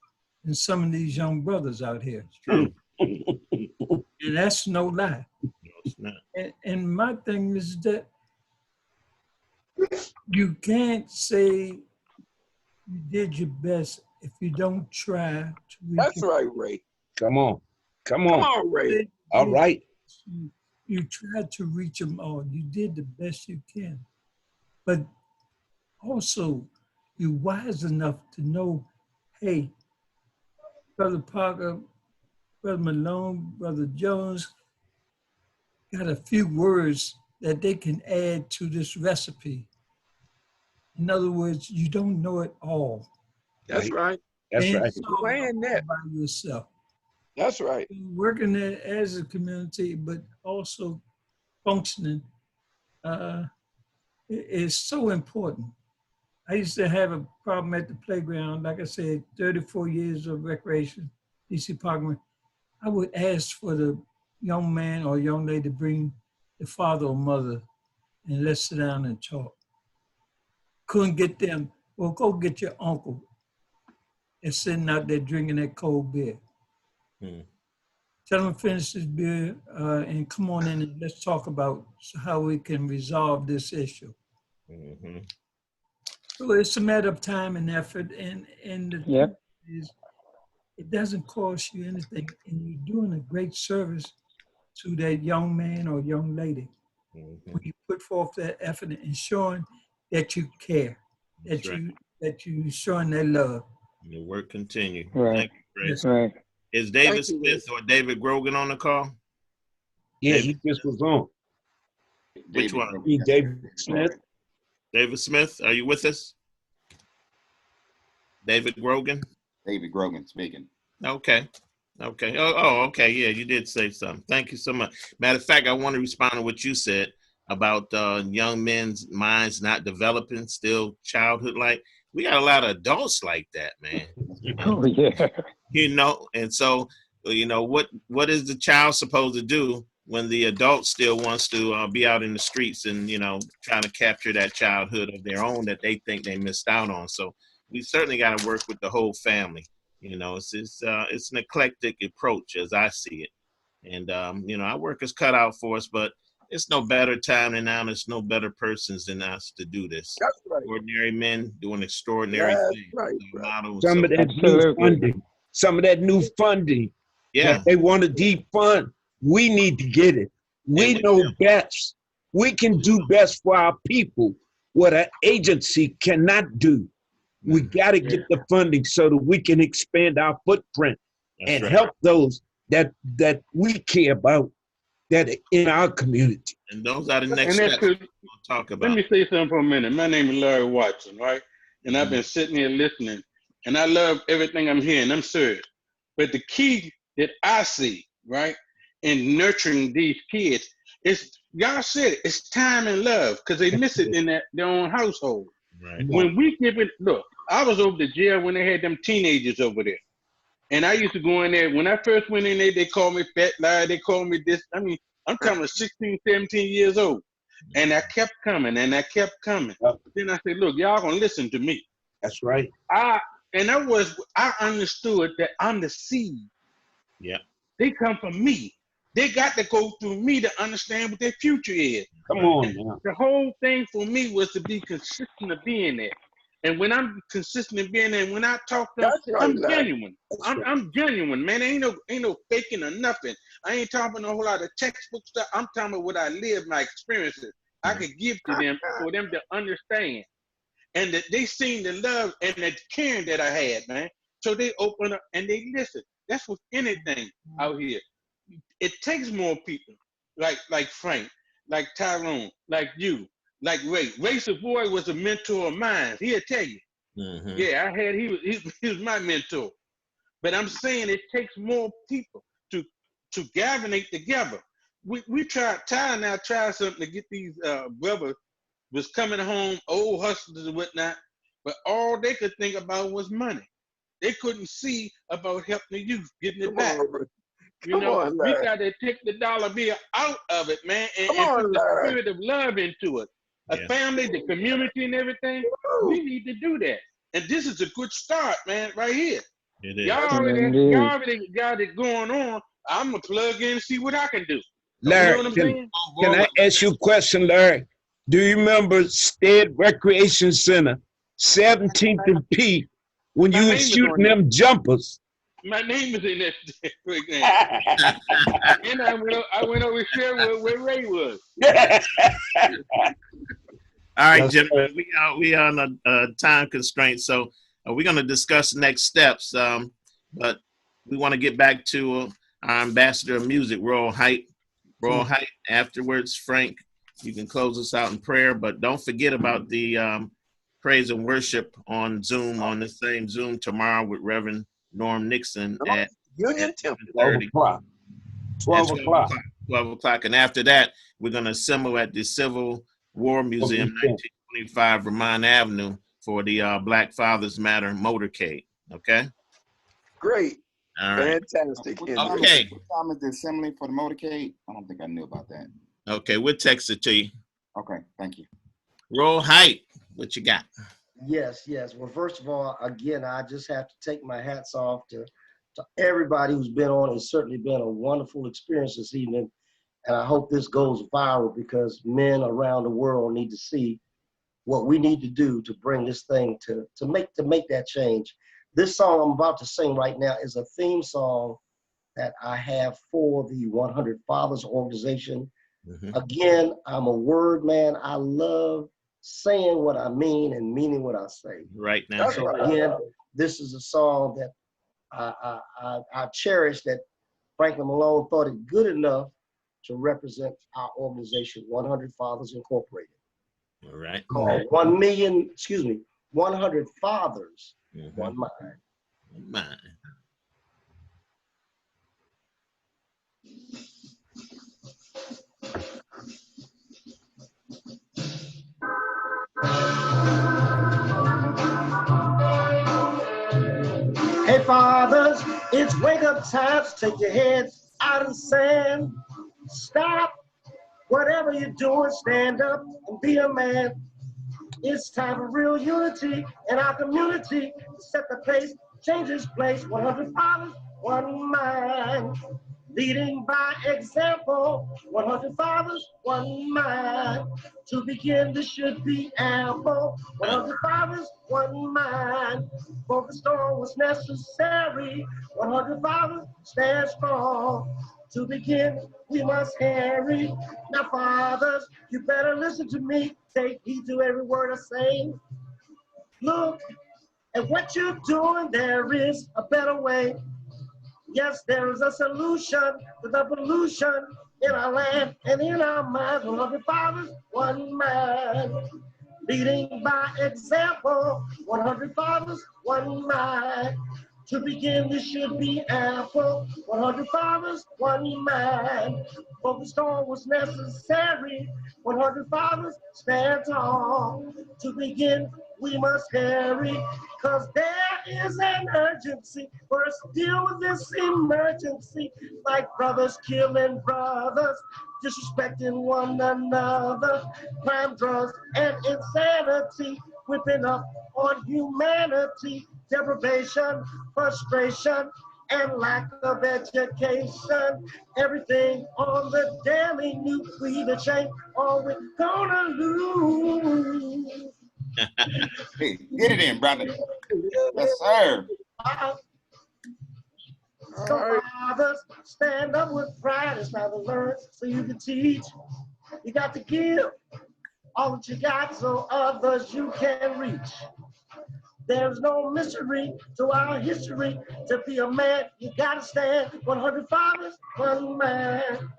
than some of these young brothers out here. True. And that's no lie. No, it's not. And my thing is that you can't say you did your best if you don't try to reach. That's right, Ray. Come on. Come Come on. on, Ray. All right. You tried to reach them all. You did the best you can. But also, you're wise enough to know, hey, Brother Parker, Brother Malone, Brother Jones got a few words that they can add to this recipe. In other words, you don't know it all. That's right. That's right. Playing that by yourself. That's right. Working there as a community, but also functioning is so important. I used to have a problem at the playground. Like I said, 34 years of recreation, DC Parkman. I would ask for the young man or young lady to bring the father or mother and let's sit down and talk. Couldn't get them. Well, go get your uncle. And sitting out there drinking that cold beer. Tell them to finish this beer and come on in and let's talk about how we can resolve this issue. So it's a matter of time and effort, and the thing is, it doesn't cost you anything, and you're doing a great service to that young man or young lady when you put forth that effort and showing that you care, that you showing that love. The work continue. Right. Thank you, Chris. Right. Is David Thank you, Smith or David Grogan on the call? Yeah, David he just was on. Which one? David Smith. David Smith, are you with us? David Grogan? David Grogan speaking. Okay. Okay. Okay. Yeah, you did say something. Thank you so much. Matter of fact, I want to respond to what you said about young men's minds not developing, still childhood-like. We got a lot of adults like that, man. Oh, yeah. You know, and so, you know, what is the child supposed to do when the adult still wants to be out in the streets and, you know, trying to capture that childhood of their own that they think they missed out on? So we certainly got to work with the whole family. You know, it's an eclectic approach as I see it. And, you know, our work is cut out for us, but it's no better time than now. There's no better persons than us to do this. That's right. Ordinary men doing extraordinary things. Right. Some of that new funding. Some of that new funding. Yeah. That they want to defund. We need to get it. We know best. We can do best for our people what an agency cannot do. We got to get the funding so that we can expand our footprint and help those that we care about that in our community. And those are the next And steps that's we'll talk about. Let me say something for a minute. My name is Larry Watson, right? And I've been sitting here listening, and I love everything I'm hearing. I'm serious. But the key that I see, right, in nurturing these kids is, y'all said it, it's time and love, because they miss it in their own household. Right. When we give it, look, I was over the jail when they had them teenagers over there. And I used to go in there. When I first went in there, they called me fat lad. They called me this. I mean, I'm coming 16, 17 years old. And I kept coming and I kept coming. Then I said, look, y'all gonna listen to me. That's right. I understood that I'm the seed. Yeah. They come from me. They got to go through me to understand what their future is. Come on And now. the whole thing for me was to be consistent of being there. And when I'm consistent of being there, when I talk to them, I'm genuine. I'm genuine, man. Ain't no faking or nothing. I ain't talking a whole lot of textbook stuff. I'm talking about what I live, my experiences. I could give to them for them to understand. And that they seen the love and the caring that I had, man. So they open up and they listen. That's with anything out here. It takes more people like Frank, like Tyrone, like you, like Ray. Ray Savoy was a mentor of mine. He'll tell you. Yeah, he was my mentor. But I'm saying it takes more people to galvanate together. We tried, Ty and I tried something to get these brothers was coming home, old hustlers and whatnot, but all they could think about was money. They couldn't see about helping the youth, getting it back. You know, we got to take the dollar bill out of it, man, and put the spirit of love into it. A family, the community, and everything. We need to do that. And this is a good start, man, right here. It is. Y'all already got it going on. I'm going to plug in and see what I can do. Larry, you know what I'm saying? Can I ask you a question, Larry? Do you remember Stead Recreation Center, 17th and P, when you were shooting them jumpers? My name is in that program. And I went over to share where Ray was. All right, gentlemen, we are on a time constraint, so we're going to discuss next steps. But we want to get back to our ambassador of music, Royal Height. Royal Height. Afterwards, Frank, you can close us out in prayer, but don't forget about the praise and worship on Zoom, on the same Zoom tomorrow with Reverend Norm Nixon at Union Temple. 12 o'clock. 12 o'clock. 12 o'clock. And after that, we're going to assemble at the Civil War Museum, 1925 Vermont Avenue, for the Black Fathers Matter motorcade. Okay? Great. All right. Fantastic. Okay. What time is the assembly for the motorcade? I don't think I knew about that. Okay, we'll text it to you. Okay, thank you. Roll Height, what you got? Yes. Well, first of all, again, I just have to take my hats off to everybody who's been on. It's certainly been a wonderful experience this evening. And I hope this goes viral because men around the world need to see what we need to do to bring this thing to make that change. This song I'm about to sing right now is a theme song that I have for the 100 Fathers organization. Again, I'm a word man. I love saying what I mean and meaning what I say. Right now. So again, this is a song that I cherish, that Franklin Malone thought it good enough to represent our organization, 100 Fathers Incorporated. All right. 100 Fathers, one mind. One mind. Hey fathers, it's wake up time to take your heads out of the sand. Stop whatever you're doing, stand up and be a man. It's time for real unity in our community to set the pace, change this place. 100 fathers, one mind. Leading by example, 100 fathers, one mind. To begin, this should be ample. 100 fathers, one mind. Focused on what's necessary. 100 fathers, stand strong. To begin, we must hurry. Now, fathers, you better listen to me. Take heed to every word I say. Look at what you're doing. There is a better way. Yes, there is a solution to the pollution in our land and in our minds. 100 fathers, one mind. Leading by example, 100 fathers, one mind. To begin, this should be ample. 100 fathers, one mind. Focused on what's necessary. 100 fathers, stand tall. To begin, we must hurry, cause there is an urgency for us to deal with this emergency, like brothers killing brothers, disrespecting one another, crime, drugs, and insanity, whipping up on humanity, deprivation, frustration, and lack of education. Everything on the daily news, we the change, or we're gonna lose. Hey, get it in, brother. Yes, sir. So fathers, stand up with pride. It's time to learn so you can teach. You got to give all that you got so others you can reach. There's no mystery to our history. To be a man, you gotta stand. 100 fathers, one man.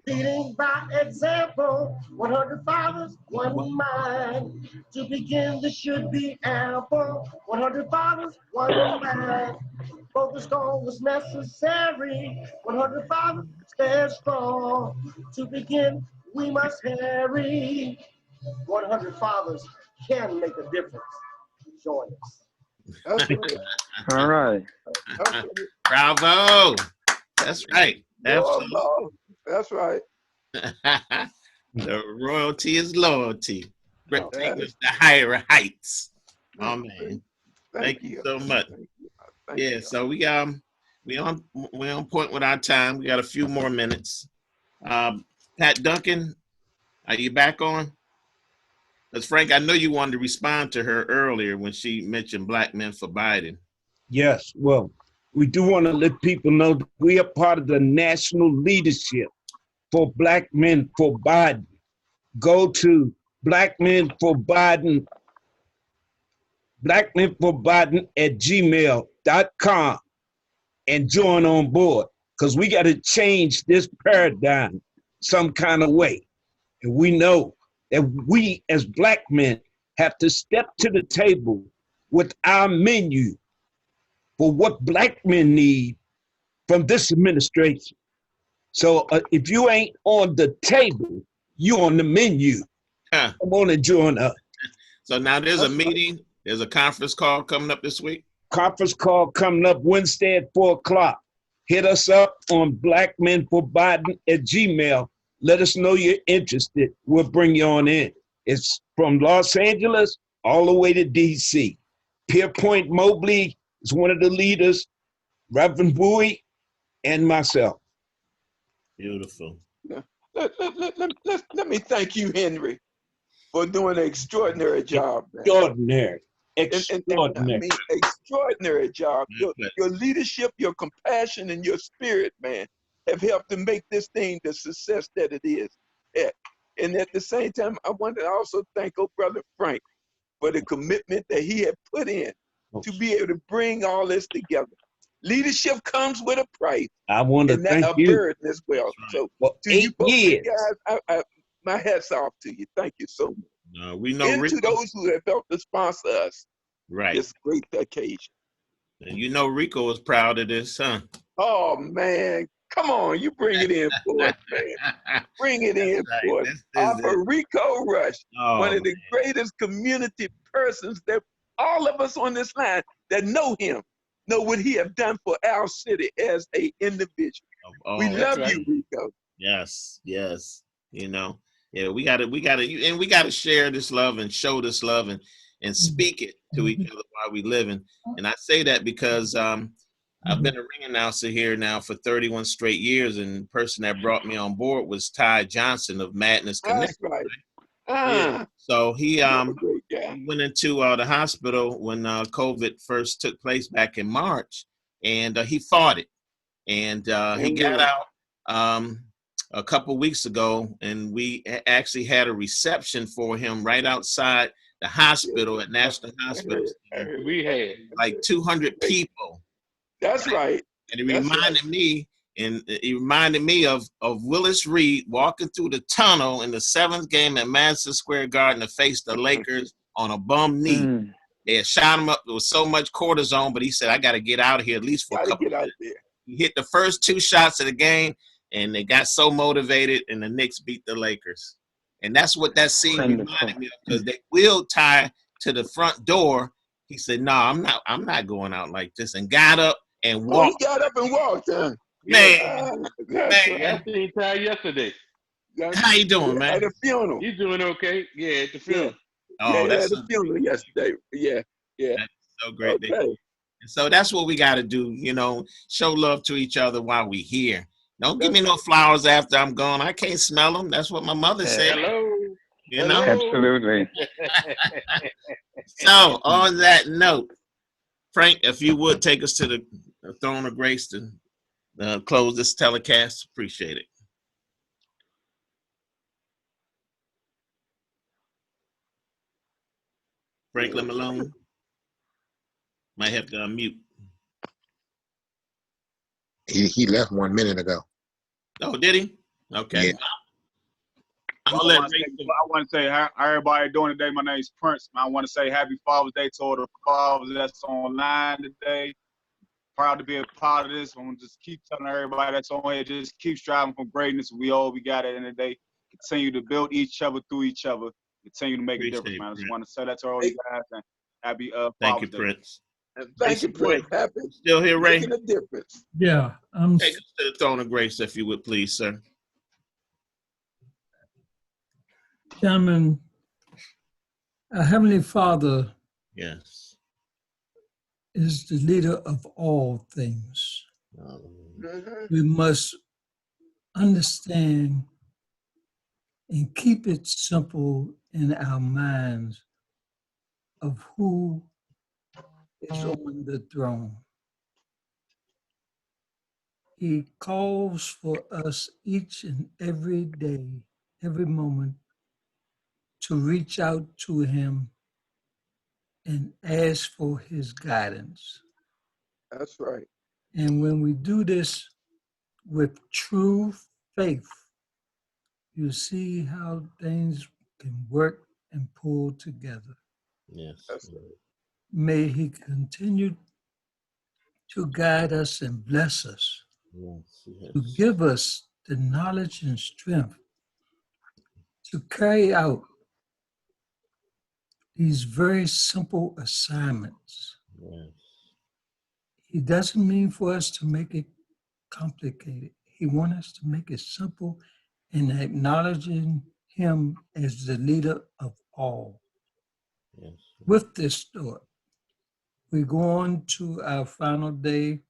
Leading by example. 100 fathers, one mind. To begin, this should be ample. 100 fathers, one man. Focus on what's necessary. 100 fathers, stand strong. To begin, we must hurry. 100 fathers can make a difference. Join us. All right. Bravo. That's right. Absolutely. That's right. The royalty is loyalty. Take us to higher heights. Oh man. Thank you so much. Yeah, so we on point with our time. We got a few more minutes. Pat Duncan, are you back on? Because Frank, I know you wanted to respond to her earlier when she mentioned Black Men for Biden. Yes, well, we do want to let people know that we are part of the national leadership for Black Men for Biden. Go to Black Men for Biden @gmail.com and join on board, because we got to change this paradigm some kind of way. And we know that we as Black men have to step to the table with our menu for what Black men need from this administration. So if you ain't on the table, you on the menu. Come on and join us. So now there's a meeting. There's a conference call coming up this week. Conference call coming up Wednesday at 4:00. Hit us up on blackmenforbiden@gmail. Let us know you're interested. We'll bring you on in. It's from Los Angeles all the way to DC. Pierpoint Mobley is one of the leaders, Reverend Bowie, and myself. Beautiful. Let me thank you, Henry, for doing an extraordinary job. Man. Extraordinary. And I mean, extraordinary job. Your leadership, your compassion, and your spirit, man, have helped to make this thing the success that it is. Yeah. And at the same time, I want to also thank brother Frank for the commitment that he had put in to be able to bring all this together. Leadership comes with a price. I want to thank a you. burden as well. So to you both guys, my hat's off to you. Thank you so much. We know and Rico, to those who have helped to sponsor us. Right. This great occasion. And you know Rico was proud of this, huh? Oh man, come on, you bring it in for us, man. Bring it in for us. Authur Rico Rush, one of the greatest community persons that all of us on this line that know him, know what he have done for our city as a individual. We love you, Rico. Yes. You know, yeah, we gotta share this love and show this love and speak it to each other while we living. And I say that because I've been a ring announcer here now for 31 straight years, and the person that brought me on board was Ty Johnson of Madness Connect. That's right. Yeah. So he went into the hospital when COVID first took place back in March, and he fought it. And he got out a couple weeks ago, and we actually had a reception for him right outside the hospital at National Hospital. We had like 200 people. That's right. And it reminded me of Willis Reed walking through the tunnel in the 7th game at Madison Square Garden to face the Lakers on a bum knee. They had shot him up with so much cortisone, but he said, I got to get out of here at least for a couple minutes. He hit the first 2 shots of the game, and they got so motivated, and the Knicks beat the Lakers. And that's what that scene reminded me of, because they will tie to the front door. He said, "No, I'm not going out like this," and got up and Oh, he walked. got up and walked, huh? Man, That's man, Yeah, I right. seen Ty yesterday. how you doing, Yeah, man? at the funeral. He's doing okay. Yeah, at the Yeah, funeral. Oh, yeah, that's at the so, funeral yesterday. Yeah, yeah. that's so great. Okay. So that's what we got to do, show love to each other while we here. Don't give me That's no flowers after I'm gone. I can't smell them. That's what my mother said, Hello. you know? Absolutely. So on that note, Frank, if you would take us to the throne of grace to close this telecast, appreciate it. Franklin Malone might have to unmute. He left 1 minute ago. Oh, did he? Okay. Yeah. I'm Well, gonna I let want to say how everybody doing today. My name's Prince. I want to say happy Father's Day to all the fathers that's online today. Proud to be a part of this. I want to just keep telling everybody that's on here, just keep striving for greatness. We got at the end of the day. Continue to build each other through each other. Continue to make a difference, man. I just want to say that to all you guys and happy Thank you, Father's Day. Prince. And thank you, Prince. Happy. Still here, Ray? Making a difference. Yeah, Take us to the throne of grace, if you would, please, sir. Gentlemen, our Heavenly Father Yes. is the leader of all things. We must understand and keep it simple in our minds of who is on the throne. He calls for us each and every day, every moment, to reach out to him and ask for his guidance. That's right. And when we do this with true faith, you see how things can work and pull together. Yes. That's right. May he continue to guide us and bless us, to give us the knowledge and strength to carry out these very simple assignments. Yes. He doesn't mean for us to make it complicated. He wants us to make it simple and acknowledging him as the leader of all. Yes. With this thought, we go on to our final day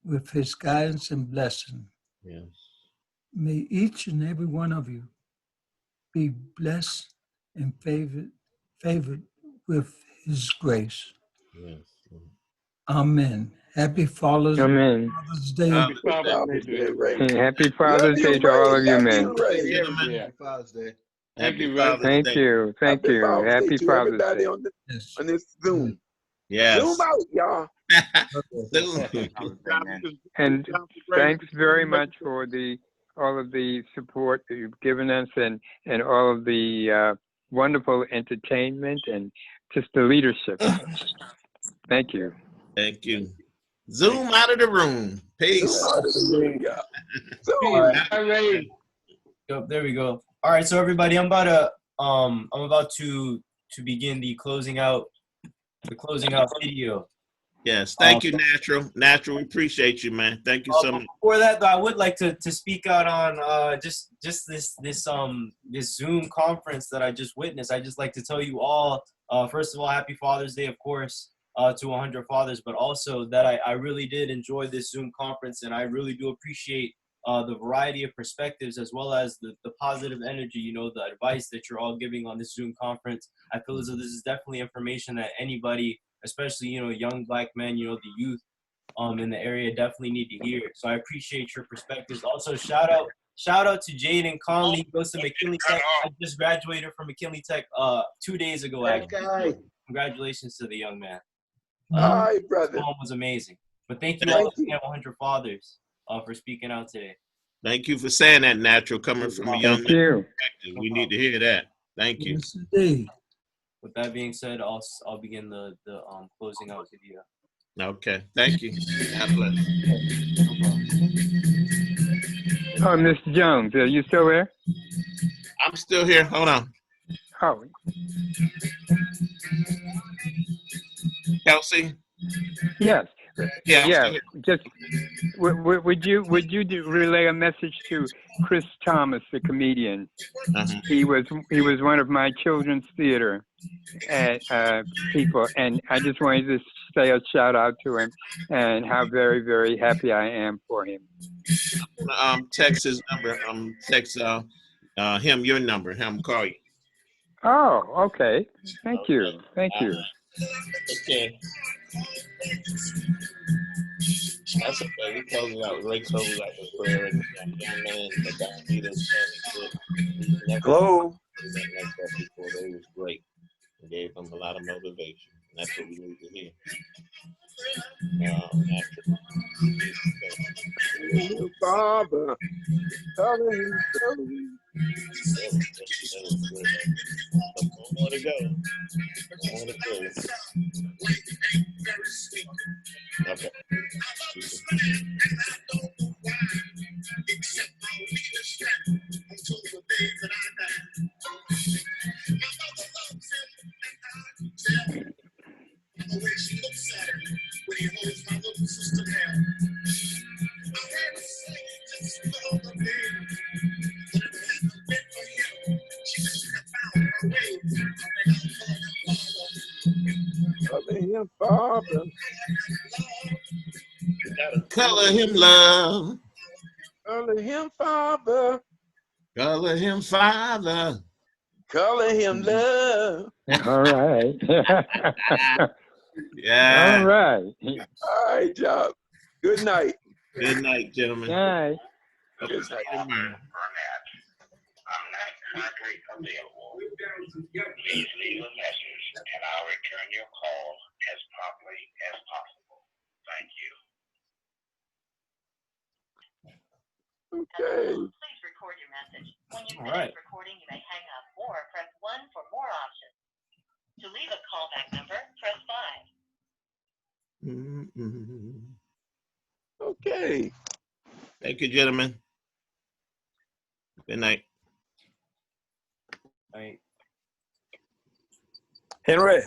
with his guidance and blessing. Yes. May each and every one of you be blessed and favored with his grace. Yes. Amen. Happy Father's Day. Happy Father's Day, Ray. And happy Father's Day to all of you men. Yeah. Father's Day. Thank you, Ray. Thank you. Thank you. Happy to Father's everybody Day. on this Zoom. Yes. Zoom out, y'all. And thanks very much for all of the support that you've given us and all of the wonderful entertainment and just the leadership. Thank you. Thank you. Zoom out of the room. Peace. All right. Yep, there we go. All right, so everybody, I'm about to begin the closing out video. Yes, thank you, Natural. Natural, we appreciate you, man. Thank you so much. Before that, though, I would like to speak out on just this Zoom conference that I just witnessed. I just like to tell you all, first of all, happy Father's Day, of course, to 100 fathers, but also that I really did enjoy this Zoom conference, and I really do appreciate the variety of perspectives as well as the positive energy, the advice that you're all giving on this Zoom conference. I feel as though this is definitely information that anybody, especially, young black men, the youth in the area definitely need to hear. So I appreciate your perspectives. Also, shout out to Jaden Conley. He goes to McKinley Tech. I just graduated from McKinley Tech 2 days ago, actually. Congratulations to the young man. Hi, brother. His mom was amazing. But thank you all again, 100 fathers, for speaking out today. Thank you for saying that, Natural, coming from a young man. We need to hear that. Thank you. Yes, indeed. With that being said, I'll begin the closing out video. Okay, thank you. God bless. Oh, Mr. Jones, are you still there? I'm still here. Hold on. Oh, Kelsey? yes. Yeah, Yeah. Just would you relay a message to Chris Thomas, the comedian? He was one of my children's theater people, and I just wanted to say a shout out to him and how very, very happy I am for him. Text his number. Text him your number. Him call you. Oh, okay. Thank you. Thank you. Okay. That's okay. We close it out. Ray close it out with prayer. And young man, the Don Hello. Before they was great. And gave them a lot of motivation. And that's what we need to hear. Father, more to go. More to go. Okay. Color him, Father. Color him love. Color him, Father. Color him Father. Color him love. All right. Yeah. All right. All right, job. Good night. Good night, gentlemen. Good night. Good night. Please leave a message and I'll return your call as promptly as possible. Thank you. Okay. Please record your message. When you All finish right. recording, you may hang up or press 1 for more options. To leave a callback number, press 5. Okay. Thank you, gentlemen. Good night. Right. Henry.